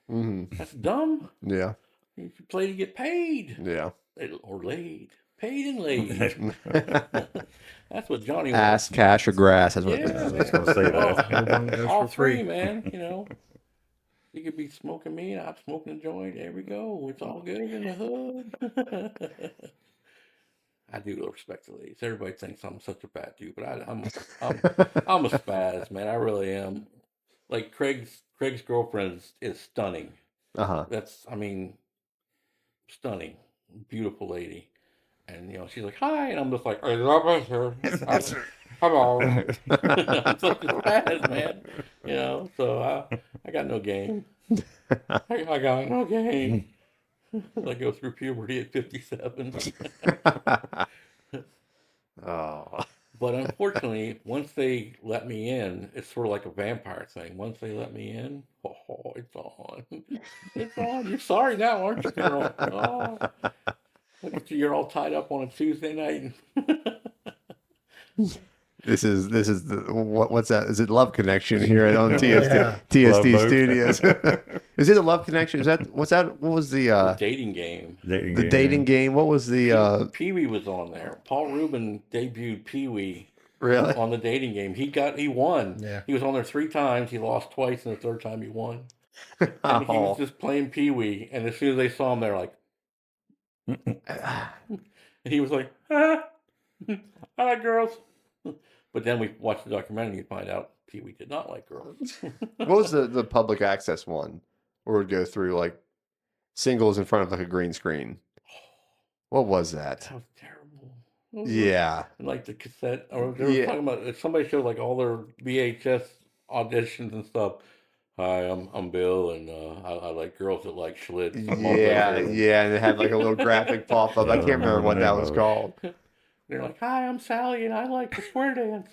Mm-hmm. That's dumb. Yeah. You should play to get paid. Yeah. Or laid. Paid and laid. That's what Johnny Ass, wants. cash, or grass. That's what. Yeah, I was going to say that. Everyone goes all for free. free, man. You could be smoking me and I'm smoking a joint. There we go. It's all good in the hood. I do respect the ladies. Everybody thinks I'm such a bad dude, but I'm a spaz, man. I really am. Like Craig's girlfriend is stunning. Uh-huh. Stunning, beautiful lady. And she's like, hi, and I'm just like, I love her. Hello. I'm such a spaz, man. So I got no game. I got no game. I go through puberty at 57. Oh. But unfortunately, once they let me in, it's sort of like a vampire thing. Once they let me in, it's on. It's on. You're sorry now, aren't you, girl? Oh. You're all tied up on a Tuesday night. This is what's that? Is it Love Connection here on TST Yeah. TST Love Boat. Studios? Is it a Love Connection? Is that what's that? What was the Dating game. dating game? What was the Pee Wee was on there. Paul Rubin debuted Pee Wee really? on the dating game. He won. Yeah. He was on there 3 times. He lost twice, and the third time he won. And he was just playing Pee Wee. And as soon as they saw him, they're like, and he was like, I like girls. But then we watched the documentary and you find out Pee Wee did not like girls. What was the public access one where it would go through like singles in front of like a green screen? What was that? That was terrible. What was Yeah. it? Like the cassette, or they were talking about, somebody showed like all their VHS auditions and stuff. Hi, I'm Bill, and I like girls that like Schlitz. Yeah, and it had like a little graphic pop up. I can't remember what that was called. They're like, hi, I'm Sally, and I like the square dance.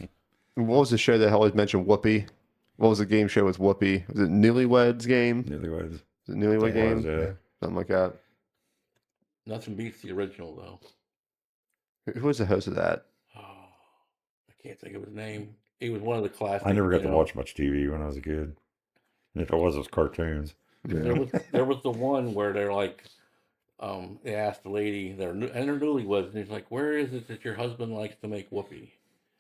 What was the show that always mentioned Whoopi? What was the game show with Whoopi? Was it Newlyweds Game? Newlyweds. Was it Newlywed It Game? was, yeah. something like that. Nothing beats the original though. Who was the host of that? Oh, I can't think of his name. He was one of the classic. I never got you to know, watch much TV when I was a kid. And if it was cartoons. There was the one where they're like, they asked the lady, and they're newlyweds, and he's like, "Where is it that your husband likes to make whoopee?"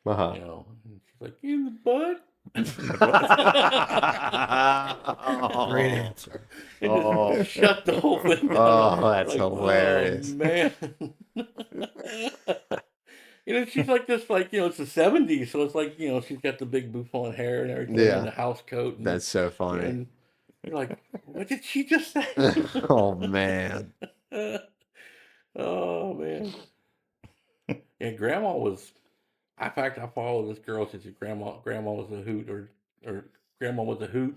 Uh-huh. You know, and she's like, "In the butt." Great answer. It Oh. just shut the whole thing down. Oh, that's Like, hilarious. Oh, man. She's like this, it's the 70s, so it's like, she's got the big bouffant hair and everything, Yeah. and the house coat. And, That's so funny. and you're like, what did she just say? Oh, man. Oh, man. Yeah, Grandma was. In fact, I followed this girl. She said Grandma was a hoot, or Grandma was a hoot,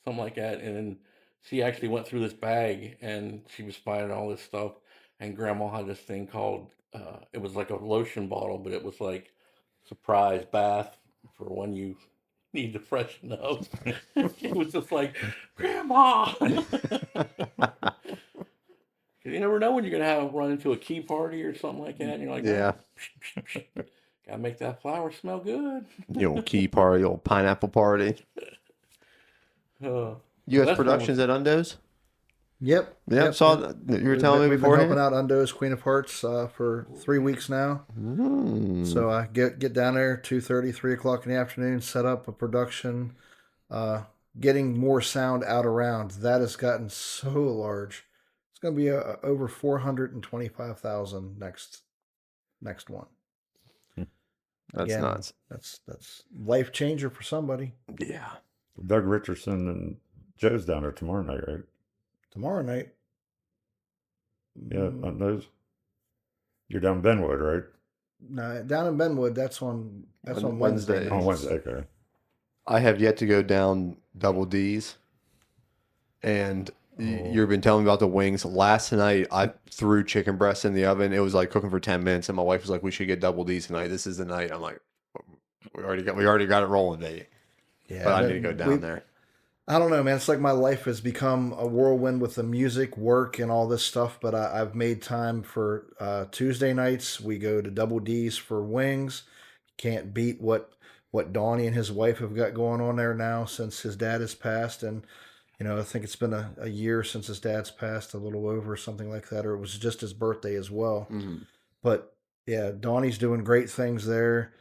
something like that. And then she actually went through this bag and she was finding all this stuff. And Grandma had this thing called, it was like a lotion bottle, but it was like surprise bath for when you need to freshen up. It was just like, Grandma. You never know when you're gonna run into a key party or something like that. And you're like, Yeah. oh, gotta make that flower smell good. Key party, old pineapple party. U.S. that's Productions at Undo's? Yep. Yep, saw that. You were telling me We've been beforehand? helping out Undo's Queen of Hearts for 3 weeks now. So I get down there 2:30, 3 o'clock in the afternoon, set up a production, getting more sound out around. That has gotten so large. It's going to be over 425,000 next one. That's Again, nuts. That's life changer for somebody. Yeah. Doug Richardson and Joe's down there tomorrow night, right? Tomorrow night. Yeah, on those. You're down Benwood, right? No, down in Benwood. That's on On Wednesday. Wednesday. On nights. Wednesday, okay. I have yet to go down Double D's. And you've been telling me about the wings. Last night, I threw chicken breast in the oven. It was like cooking for 10 minutes. And my wife was like, we should get Double D's tonight. This is the night. I'm like, we already got it rolling, baby. Yeah, But I need to go down there. I don't know, man. It's like my life has become a whirlwind with the music, work, and all this stuff. But I've made time for Tuesday nights. We go to Double D's for wings. Can't beat what Donnie and his wife have got going on there now since his dad has passed. And I think it's been a year since his dad's passed, a little over, something like that, or it was just his birthday as well. Mm-hmm. But yeah, Donnie's doing great things there.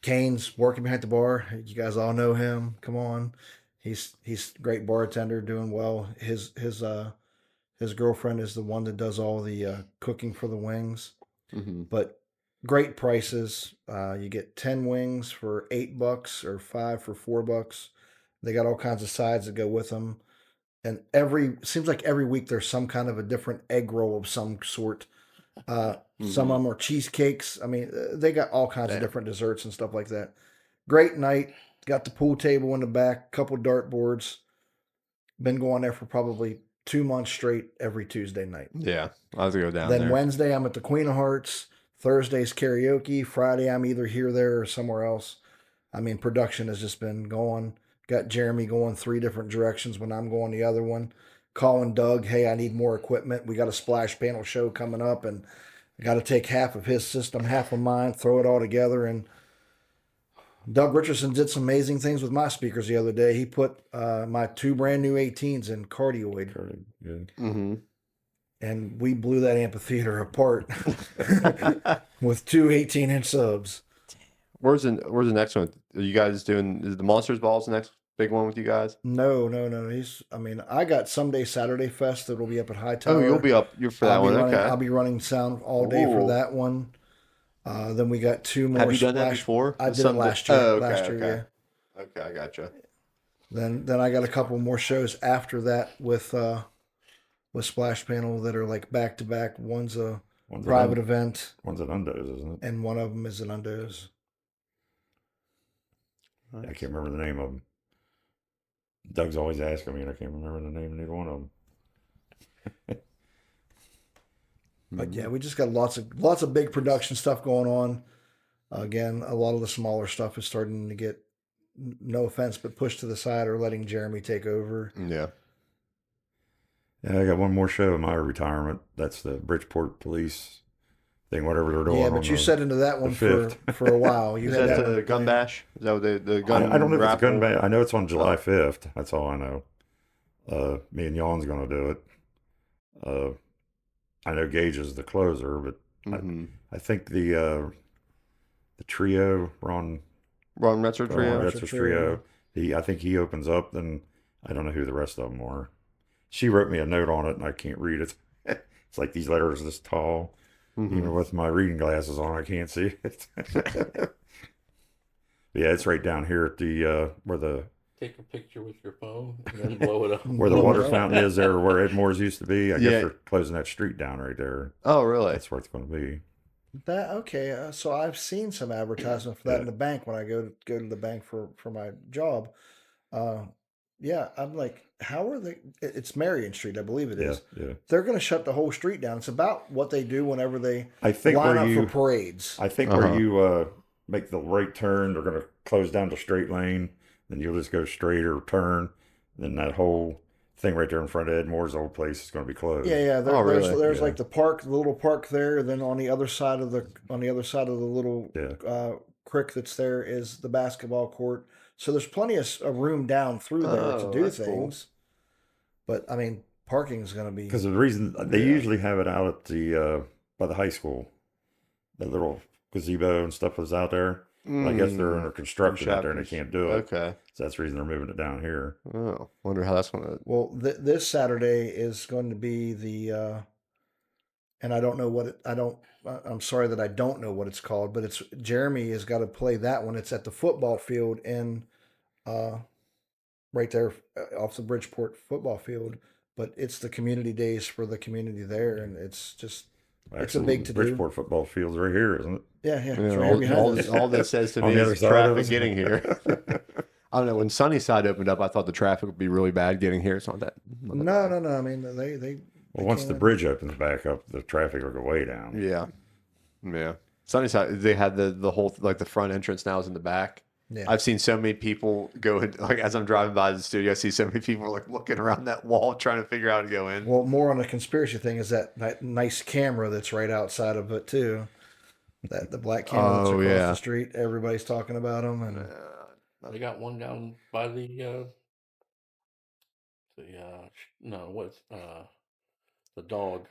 Kane's working behind the bar. You guys all know him. Come on, he's a great bartender, doing well. His girlfriend is the one that does all the cooking for the wings. Mm-hmm. But great prices. You get 10 wings for $8 or 5 for $4. They got all kinds of sides that go with them. And seems like every week there's some kind of a different egg roll of some sort. Some of them are cheesecakes. I mean, they got all kinds of different desserts and stuff like that. Great night. Got the pool table in the back, couple dartboards. Been going there for probably 2 months straight every Tuesday night. Yeah, I'll have to go down Then there. Wednesday, I'm at the Queen of Hearts. Thursday's karaoke. Friday, I'm either here, there, or somewhere else. I mean, production has just been going. Got Jeremy going 3 different directions when I'm going the other one. Calling Doug, hey, I need more equipment. We got a splash panel show coming up, and I got to take half of his system, half of mine, throw it all together. And Doug Richardson did some amazing things with my speakers the other day. He put my 2 brand new 18s in cardioid. Yeah. Mm-hmm. And we blew that amphitheater apart with 2 18-inch subs. Where's the next one? Are you guys doing, is the Monsters Ball's the next big one with you guys? No. I got Someday Saturday Fest that'll be up at Hightower. Oh, you'll be up. You're for that one. Running, Okay. I'll be running sound all day for that one. Then we got 2 more. Have you done that before? I did it last year. Oh, okay, last year, okay. yeah. Okay, I gotcha. Then I got a couple more shows after that with Splash Panel that are like back to back. One's a private event. One's at Undo's, isn't it? And one of them is at Undo's. Nice. I can't remember the name of them. Doug's always asking me, and I can't remember the name of either one of them. But yeah, we just got lots of big production stuff going on. Again, a lot of the smaller stuff is starting to get, no offense, but pushed to the side or letting Jeremy take over. Yeah. Yeah, I got one more show in my retirement. That's the Bridgeport Police thing, whatever they're doing. Yeah, on but you the- set into that one for 5th. a while. You Is had that that the one gun playing. bash? Is that what the gun? I don't know if it's a gun raffle? ban. I know it's on July Oh. 5th. That's all I know. Me and Jan's going to do it. I know Gage is the closer, but I think the trio, Ron Retro Trio. Retro Trio, I think he opens up. Then I don't know who the rest of them are. She wrote me a note on it, and I can't read it. It's like these letters this tall. Even with my reading glasses on, I can't see it. Yeah, it's right down here at the where the Take a picture with your phone and then blow it up. where the water fountain is there, where Edmore's used to be. I guess Yeah. they're closing that street down right there. Oh, really? That's where it's going to be. That okay? So I've seen some advertisement for that Yeah. in the bank when I go to the bank for my job. Yeah, I'm like, how are they? It's Marion Street, I believe it is. Yeah. They're going to shut the whole street down. It's about what they do whenever they I think line where up you for parades. I think Uh-huh. where you make the right turn, they're going to close down the straight lane. Then you'll just go straight or turn. Then that whole thing right there in front of Edmore's old place is going to be closed. Yeah. Oh, really? There's Yeah. like the park, the little park there. Then on the other side of the little Yeah. creek that's there is the basketball court. So there's plenty of room down through there to Oh, do that's cool. things. But I mean, parking is going to be. Because the reason they Yeah. usually have it out at the by the high school, that little gazebo and stuff was out there. But I guess they're under construction out there and they can't do it. Okay. So that's the reason they're moving it down here. Oh, wonder how that's gonna. Well, this Saturday is going to be the, and I don't know what it, I don't. I'm sorry that I don't know what it's called, but it's Jeremy has got to play that one. It's at the football field in, right there off the Bridgeport football field. But it's the community days for the community there, and it's just it's a big to do. Bridgeport football field's right here, isn't it? Yeah, You it's know, right here behind us. all that says to On me the other is side of traffic us. getting here. I don't know. When Sunnyside opened up, I thought the traffic would be really bad getting here. It's not that. No. I mean, they Well, once the came bridge opens back up, the traffic will go way down. Yeah. Sunnyside, they had the whole like the front entrance now is in the back. Yeah. I've seen so many people go in, like as I'm driving by the studio, I see so many people like looking around that wall trying to figure out how to go in. Well, more on a conspiracy thing is that nice camera that's right outside of it too. That the black camera that's Oh, across yeah. the street. Everybody's talking about them, and They got one down by the no, what's the dog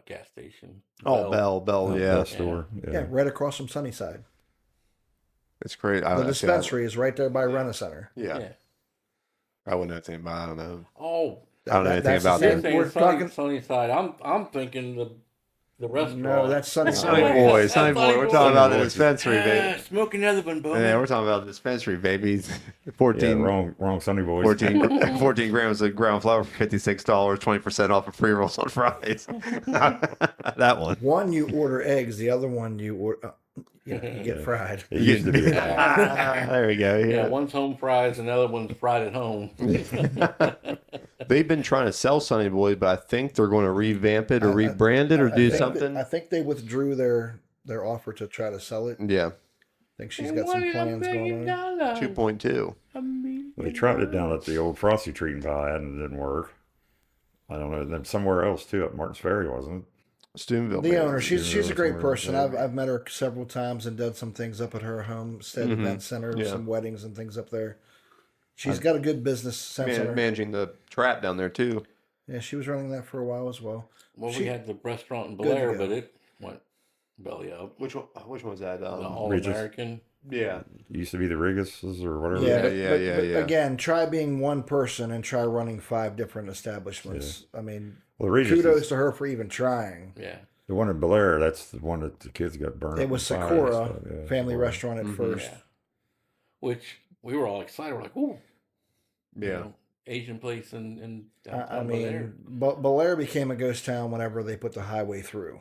gas station. Oh, Bell, yeah. Best store. yeah, right across from Sunnyside. It's great. The dispensary is right there by Rena Center. Yeah. Yeah. I wouldn't know anything about it. I don't know. Oh, I don't know anything that's the about same- you're that. saying We're talking. Sunnyside. I'm thinking the restaurant. No, that's Sunnyside. Sunny Boy. Sunny Boy. We're talking about the Boy. dispensary, baby. Smoking other one, Bowman. Yeah, we're talking about the dispensary, baby. Yeah, 14, wrong Sunny Boys. 14 grams of ground flour for $56, 20% off of pre-rolls on Fridays. That one. One you order eggs, the other one you order. You get fried. It used to be. There we go. Yeah, Yeah. one's home fries, and the other one's fried at home. They've been trying to sell Sunny Boy, but I think they're going to revamp it or rebrand it or do something. I think they withdrew their offer to try to sell it. I Yeah. think she's got some plans going on. 2.2. They tried it down at the old Frosty Treat and Pie, and it didn't work. I don't know. Then somewhere else too, at Martins Ferry, wasn't it? Steubenville. The owner, she's a great somewhere, person. yeah. I've met her several times and done some things up at her homestead event center, Yeah. some weddings and things up there. She's got a good business sense. in her. Managing the trap down there too. Yeah, she was running that for a while as well. Well, She- we had the restaurant in Good to Blair, go. but it went belly up. Which one's that? The All Regis. American. Yeah. It used to be the Reguses or whatever. Yeah, Yeah, but yeah. again, try being one person and try running 5 different establishments. I mean, Well, the Regis kudos is, to her for even trying. Yeah. the one in Blair. That's the one that the kids got burned. It up was in fire and Sakura stuff, yeah, Family Sakura. Restaurant at first. Yeah. Which we were all excited. We're like, ooh. you Yeah. know, Asian place in I downtown Blair. mean, Belair became a ghost town whenever they put the highway through.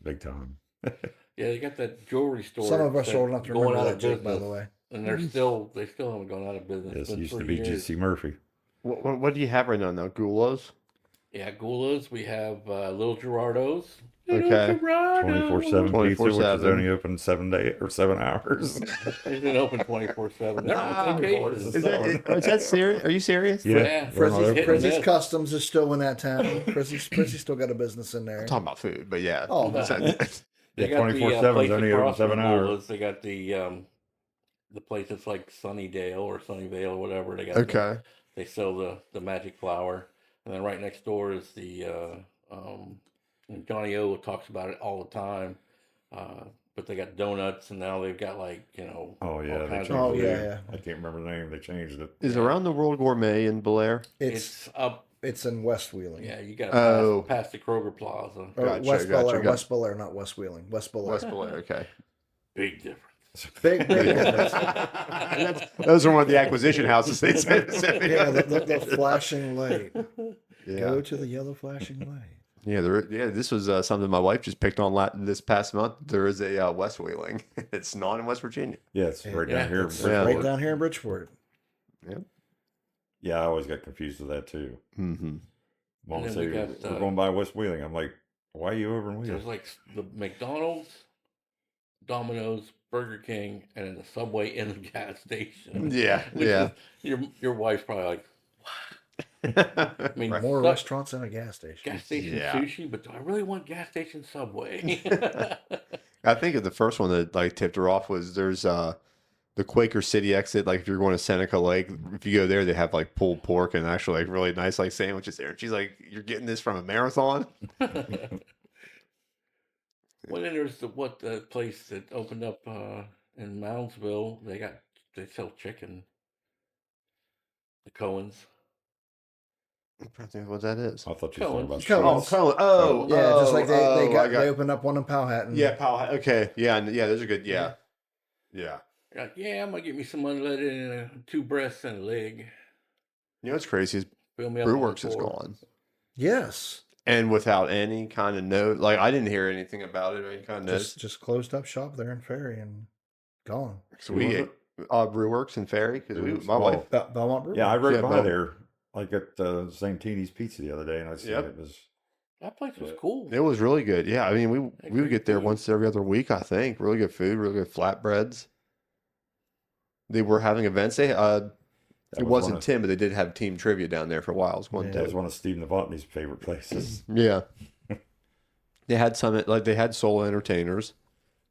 Big time. Yeah, they got that jewelry store. Some of us that's are old enough to going remember out that of joke, by business, the way. And they still haven't gone out of business. Yes, Been it used to 3 be years. G.C. Murphy. What do you have right now? Gulos? Yeah, Gula's. We have Little Gerardo's. Okay. 24/7 pizza, which is 24/7. only open 7 days or 7 hours. They've been open 24/7. They're on Ah, vacation. Is that serious? Are you serious? Yeah, Yeah, they're not Frizzy's open. hit and Frizzy's miss. Customs is still in that town. Frizzy's still got a business in there. I'm talking about food, but yeah. Oh, no. They Yeah, got the 24/7 's place only open across from 7 hours. Gula's. They got the place that's like Sunnydale or Sunnyvale or whatever. They got Okay. they sell the magic flower, and then right next door is the and Johnny O talks about it all the time. But they got donuts, and now they've got like Oh yeah, all they kinds changed of Oh, the food. yeah, name. yeah. I can't remember the name. They changed it. Is Yeah. Around the World Gourmet in Bel It's up. it's in West Wheeling. Yeah, you got to Oh. pass the Kroger Plaza. Or Gotcha, West Bel Air. gotcha. West Bel Air, not West Wheeling. West Bel Air. West Bel Air? Okay. Big difference. Big difference. Those are one of the acquisition houses they sent. Yeah, the flashing light. Yeah. Go to the yellow flashing light. Yeah, this was something my wife just picked on this past month. There is a West Wheeling. It's not in West Virginia. Yeah, it's right Yeah, down here. in it's Yeah. Right Bridgeport. down here in Bridgeport. Yeah, I always got confused with that too. Mm-hmm. Mom And would then say, we got, we're going by West Wheeling. I'm like, why are you over in There's Wheeling? like the McDonald's, Domino's, Burger King, and then the Subway in the gas station. Yeah, Which yeah. is, your wife's probably like, I mean, More Sub- restaurants than a gas station. gas station Yeah. sushi, but do I really want gas station Subway? I think the first one that like tipped her off was there's the Quaker City exit. Like if you're going to Seneca Lake, if you go there, they have like pulled pork and actually like really nice like sandwiches there. And she's like, "You're getting this from a marathon?" Well, then there's the place that opened up in Moundsville. They sell chicken. The Cohens. I'm trying to think what that is. I thought you were talking about Cohen's. Streets. Oh, Yeah, just like they I they opened up one in Powhatan. Yeah, Powell. Okay, yeah, those are good. Yeah, yeah. You're like, yeah, I'm gonna get me some unleaded and 2 breasts and a leg. You know what's crazy is Fill me up on Brewworks is 4. gone, Yes. and without any kind of note. Like I didn't hear anything about it or any kind of note. Just closed up shop there in Ferry and gone. So Who we was ate it? Brewworks and Ferry because Brewworks? my wife. Belmont Brewery. Yeah, I rode Yeah, by Bob. there, like at St. Teeny's Pizza the other day, and I seen Yep. it was. That place was Yeah. cool. It was really good. Yeah, I mean we would great get there food. once every other week. I think really good food, really good flatbreads. They were having events. They That it was wasn't one of, Tim, but they did have team trivia down there for a while. It was one Yeah. that was too. one of Steve Novotny's favorite places. Yeah. They had some like they had solo entertainers.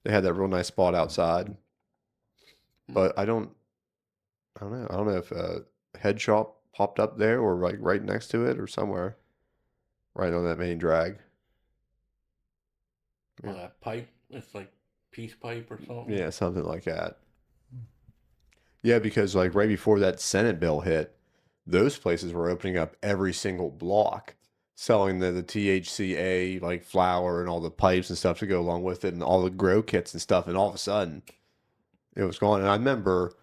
They had that real nice spot outside. But I don't know. I don't know if Head Shop popped up there or like right next to it or somewhere. Right on that main drag. Well, that pipe, it's like peace pipe or something. Yeah, something like that. Yeah, because like right before that Senate bill hit, those places were opening up every single block, selling the THCA like flour and all the pipes and stuff to go along with it and all the grow kits and stuff. And all of a sudden, it was gone. And I remember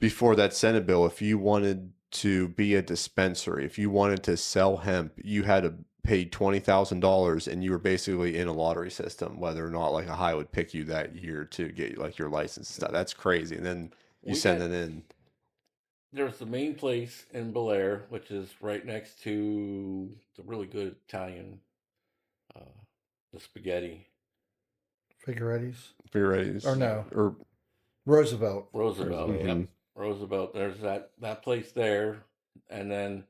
before that Senate bill, if you wanted to be a dispensary, if you wanted to sell hemp, you had to pay $20,000 and you were basically in a lottery system, whether or not like a high would pick you that year to get like your license and stuff. That's crazy. And then you We send got- it in. There's the main place in Bel Air, which is right next to the really good Italian, the spaghetti. Figueretti's. Figueres. Or no. Or Roosevelt. Roosevelt. Roosevelt. Yep. Mhm. Roosevelt. There's that place there. And then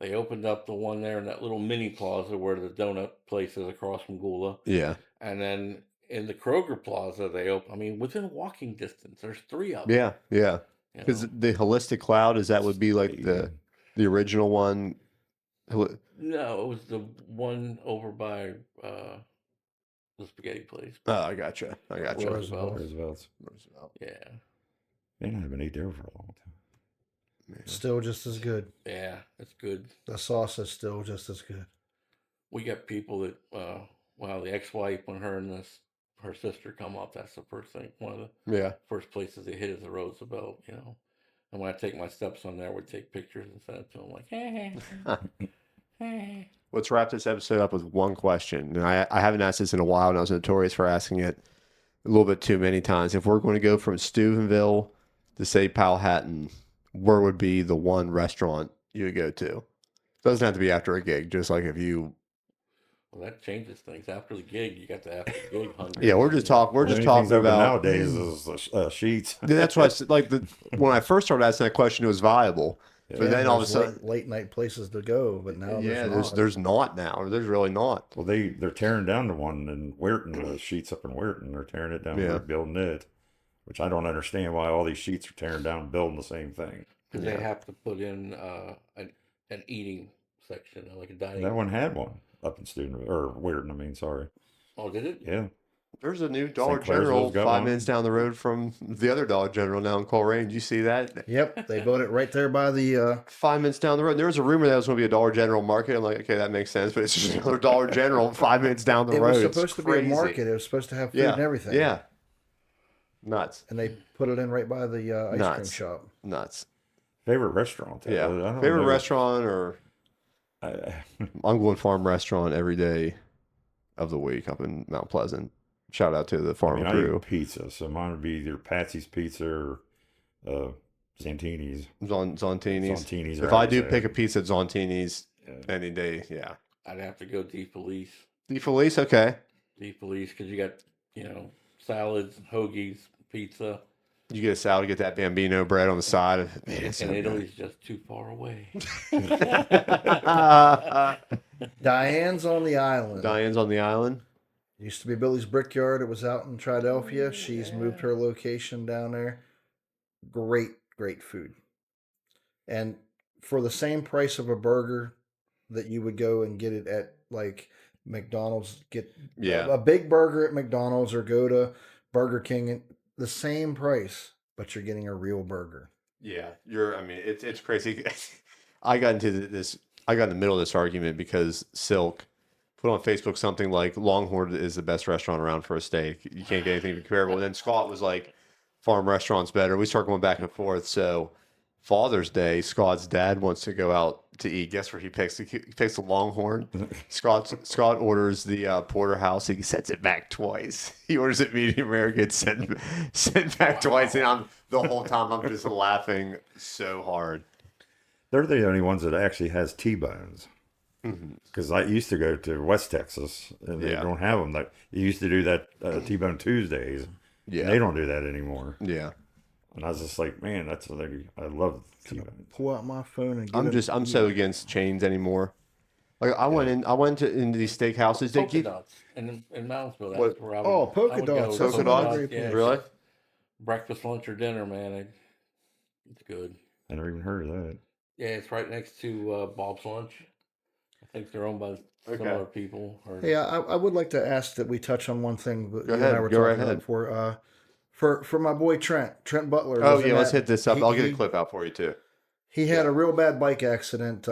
they opened up the one there in that little mini plaza where the donut place is across from Gula. yeah. And then in the Kroger Plaza, they open, I mean, within walking distance, there's 3 of them. Yeah. Yeah. you Because know. the holistic cloud is that would be like the original one. No, it was the one over by the spaghetti place. Oh, I gotcha. Roosevelt. Roosevelt's. Roosevelt. Yeah. Man, I haven't ate there for a long time. Yeah. Still just as good. Yeah, it's good. The sauce is still just as good. We got people that, the ex-wife, when her and her sister come up, that's the first thing, one of the Yeah. first places they hit is the Roosevelt, And when I take my stepson there, we take pictures and send it to him like, hey. Let's wrap this episode up with one question. And I haven't asked this in a while, and I was notorious for asking it a little bit too many times. If we're going to go from Steubenville to say Powhatan, where would be the one restaurant you would go to? Doesn't have to be after a gig. Just like if you, Well, that changes things. After the gig, you got the after gig hunger. yeah, we're just talking. We're The just only things talking open about. nowadays is sheets. That's why I said, like when I first started asking that question, it was viable. But then all of a there's sudden, late night places to go, but now yeah, there's not. there's not now. There's really not. Well, they're tearing down the one in Weirton, the sheets up in Weirton. They're tearing it down. Yeah. They're building it, which I don't understand why all these sheets are tearing down and building the same thing. Because Yeah. they have to put in an eating section, like a dining. That one had one up in Student or Weirton. I mean, sorry. Oh, did it? Yeah. There's a new Dollar St. General Clairsville's got 5 one. minutes down the road from the other Dollar General now in Coleraine. Did you see that? Yep, they built it right there by the. 5 minutes down the road. There was a rumor that it was going to be a Dollar General market. I'm like, okay, that makes sense, but it's just another Dollar General 5 minutes down the It road. was It's supposed to be a crazy. market. It was supposed to have food Yeah, and everything. yeah. Nuts. And they put it in right by the ice cream Nuts. shop. Nuts. Favorite restaurant? Though? Yeah. I don't Favorite know. restaurant or I, I'm going farm restaurant every day of the week up in Mount Pleasant. Shout out to the I farm mean, I crew. eat pizza, so mine would be either Patsy's Pizza or Santini's. Zontini's. Santini's. If I do pick a pizza at Zontini's any day, yeah. I'd have to go Di Felice. Di Felice, okay. Di Felice, because you got, salads, hoagies, pizza. You get a salad, get that bambino bread on the side. Man, it's so And good. Italy's just too far away. Diane's on the island. Diane's on the island. Used to be Billy's Brickyard. It was out in Triadelphia. She's moved her location down there. Great, great food. And for the same price of a burger that you would go and get it at like McDonald's, get Yeah. a big burger at McDonald's or go to Burger King, and the same price, but you're getting a real burger. Yeah, it's crazy. I got into I got in the middle of this argument because Silk put on Facebook something like Longhorn is the best restaurant around for a steak. You can't get anything comparable. And then Scott was like, farm restaurant's better. We start going back and forth. So Father's Day, Scott's dad wants to go out to eat. Guess where he picks? He picks the Longhorn. Scott orders the porterhouse. He sends it back twice. He orders it medium rare, gets sent back twice, and the whole time I'm just laughing so hard. They're the only ones that actually has T-bones. Because I used to go to West Texas, and they Yeah. don't have them. Like you used to do that T-bone Tuesdays. Yeah, They don't do that anymore. yeah. And I was just like, man, I love T-bone. Pull out my phone and get I'm so against chains anymore. Like I went into these steakhouses. They Polka keep dots. And in Moundsville, that's What? where I would Oh, polka I would go. dots. That's Polka another dots? great Yeah, place. Really? breakfast, lunch, or dinner, man. It's good. I never even heard of that. Yeah, it's right next to Bob's Lunch. I think they're owned by similar people. Or Hey, I would like to ask that we touch on one thing that Go you and I ahead, were go right talking about ahead. before. For my boy Trent Butler. Oh was in yeah, let's that- hit this up. he- I'll get he- a clip out for you too. He had a real bad bike accident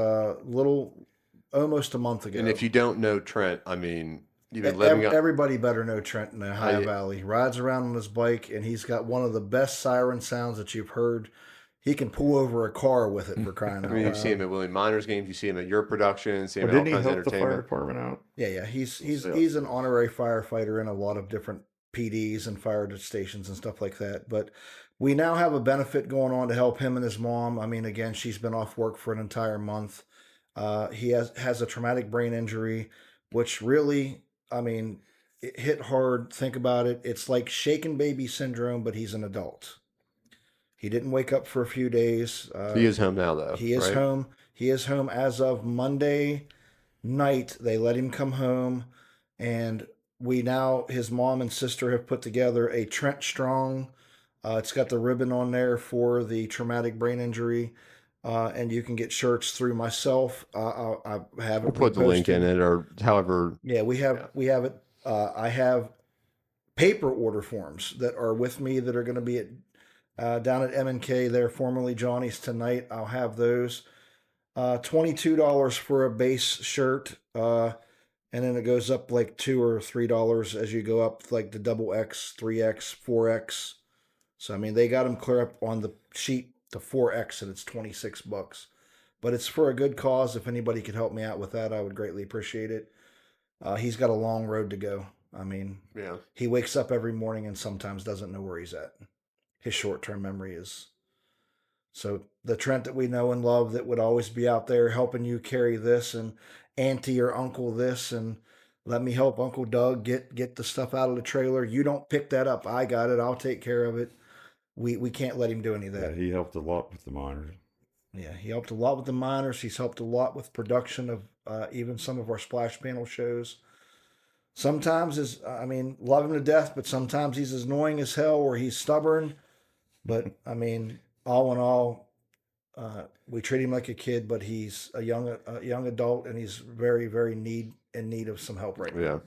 almost a month ago. And if you don't know Trent, I mean, you've been living up. Everybody better know Trent in the Ohio yeah. Valley. He rides around on his bike, and he's got one of the best siren sounds that you've heard. He can pull over a car with it, for crying I out mean, you loud. see him at William Miners games. You see him at your production. See him Well, at all didn't he kinds of help the fire entertainment. department out? Yeah. He's Yeah. an honorary firefighter in a lot of different PDs and fire stations and stuff like that. But we now have a benefit going on to help him and his mom. I mean, again, she's been off work for an entire month. He has a traumatic brain injury, which really, I mean, it hit hard. Think about it. It's like shaken baby syndrome, but he's an adult. He didn't wake up for a few days. He is home now, though. He is right? home. He is home as of Monday night. They let him come home, and his mom and sister have put together a Trent Strong. It's got the ribbon on there for the traumatic brain injury, and you can get shirts through myself. I have it. We'll put the link in it, or however. Yeah, we have it. I have paper order forms that are with me that are going to be down at M&K there, formerly Johnny's tonight. I'll have those. $22 for a base shirt, and then it goes up like $2 or $3 as you go up, like the double X, 3X, 4X. So I mean, they got them clear up on the sheet to 4X, and it's $26. But it's for a good cause. If anybody could help me out with that, I would greatly appreciate it. He's got a long road to go. I mean, Yeah. he wakes up every morning and sometimes doesn't know where he's at. His short-term memory is So the Trent that we know and love that would always be out there helping you carry this, and auntie or uncle this, and let me help Uncle Doug get the stuff out of the trailer. You don't pick that up. I got it. I'll take care of it. We can't let him do any of Yeah, that. he helped a lot with the miners. Yeah, he helped a lot with the miners. He's helped a lot with production of even some of our splash panel shows. Sometimes love him to death, but sometimes he's as annoying as hell, or he's stubborn. But all in all, we treat him like a kid, but he's a young adult, and he's very, very in need of some help right now. Yeah.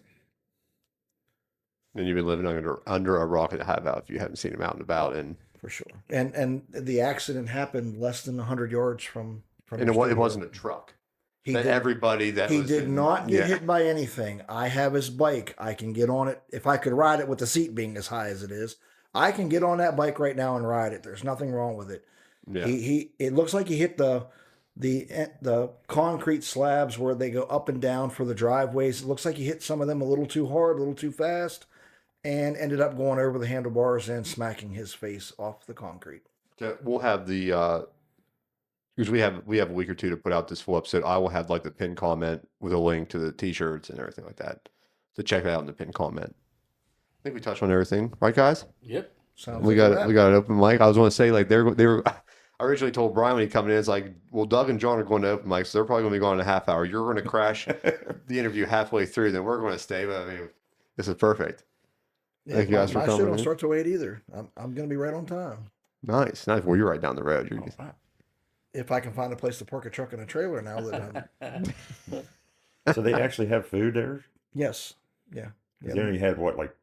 And you've been living under a rock at Havoc if you haven't seen him out and about. And For sure. And the accident happened less than 100 yards from it the studio. wasn't a truck. He That did, everybody that he was did in- not get yeah. hit by anything. I have his bike. I can get on it. If I could ride it with the seat being as high as it is, I can get on that bike right now and ride it. There's nothing wrong with it. Yeah. It looks like he hit the concrete slabs where they go up and down for the driveways. It looks like he hit some of them a little too hard, a little too fast, and ended up going over the handlebars and smacking his face off the concrete. So we'll have the because we have a week or two to put out this full episode. I will have like the pinned comment with a link to the t-shirts and everything like that. So check that out in the pinned comment. I think we touched on everything, right, guys? Yep. Sounds We like got a we got an open mic. I was going to say like they were. I originally told Brian when he come in, it's like, well, Doug and John are going to open mic, so they're probably going to be gone in a half hour. You're going to crash the interview halfway through, then we're going to stay. But I mean, this is perfect. Thank you guys for my show coming don't in. start till 8 either. I'm going to be right on time. Nice. Well, you're right down the road. You're just, If I can find a place to park a truck and a trailer now that I'm... So they actually have food there? Yes. Yeah. 'Cause they only had what, like,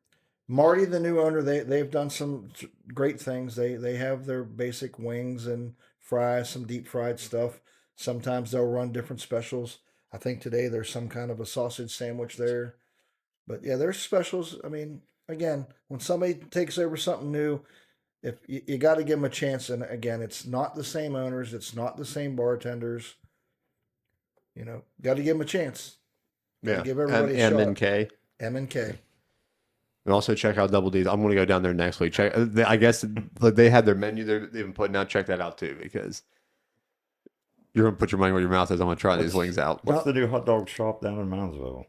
Marty, the new owner, they've done some great things. They have their basic wings and fries, some deep fried stuff. Sometimes they'll run different specials. I think today there's some kind of a sausage sandwich there. But yeah, there's specials. I mean, again, when somebody takes over something new, if you got to give them a chance. And again, it's not the same owners, it's not the same bartenders. You know, got to give them a chance. yeah. Give everybody a M shot. and K. M&K. And also check out Double D's. I'm going to go down there next week. Check. I guess like they had their menu they've been putting out. Check that out too, because you're going to put your money where your mouth is. I'm going to try these wings out. what's the new hot dog shop down in Moundsville?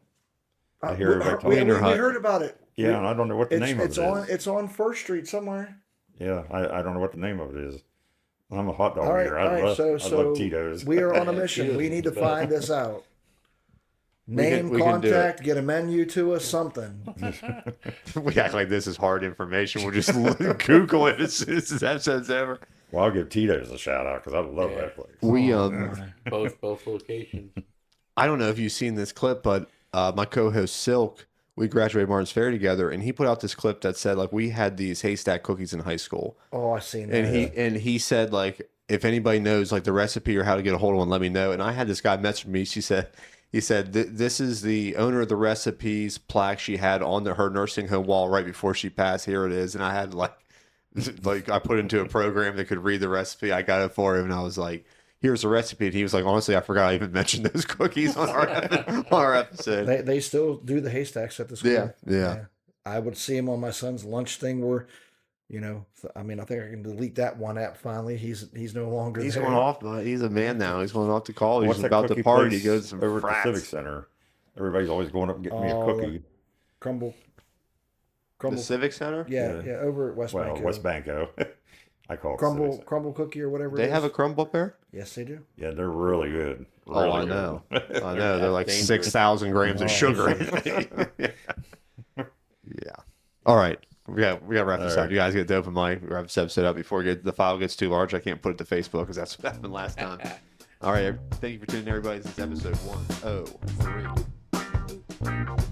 I hear We- everybody talking. we Wiener Hut. heard about it. Yeah, and I don't know what the name of It's it on is. it's on First Street somewhere. Yeah, I don't know what the name of it is. I'm a hot dog All right, eater. all right. I So love Tito's. we are on a Yeah, mission. Tito's We is need to the best. find this out. We Name, can do it. contact, get a menu to us, something. We act like this is hard information. We'll just Google it as soon as this episode's over. Well, I'll give Tito's a shout out because I love Yeah. that place. We Both locations. I don't know if you've seen this clip, but my co-host Silk, we graduated Martin's Fair together, and he put out this clip that said like we had these haystack cookies in high school, Oh, I seen that. and he said like if anybody knows like the recipe or how to get a hold of one, let me know. And I had this guy message me. He said this is the owner of the recipes plaque she had on her nursing home wall right before she passed. Here it is, and I had like I put it into a program that could read the recipe. I got it for him, and I was like, here's the recipe. And he was like, honestly, I forgot I even mentioned those cookies on our episode. They still do the haystacks at the school. Yeah. I would see him on my son's lunch thing where, you know, I mean, I think I can delete that one app finally. He's no longer He's there. going off, but he's a man now. He's going off to college. What's He's that about to cookie party. place He goes to some over at the frats. Civic Center? Everybody's always going up and getting me a Oh, cookie. Crumble. The Civic Center? Yeah, over at West Well, Banco. West Banco. I call it Crumble Civic Center. crumble cookie or whatever. They it have is. a crumble up there? Yes, they do. Yeah, they're really good. Oh, Really I good. know. I know. They're like Dangerous. 6,000 grams of Oh. sugar. Yeah. All right. We got to wrap this All up. right. You guys get the open mic. Wrap this episode up before the file gets too large. I can't put it to Facebook because that's what happened last time. All right. Thank you for tuning in, everybody. This is episode 103.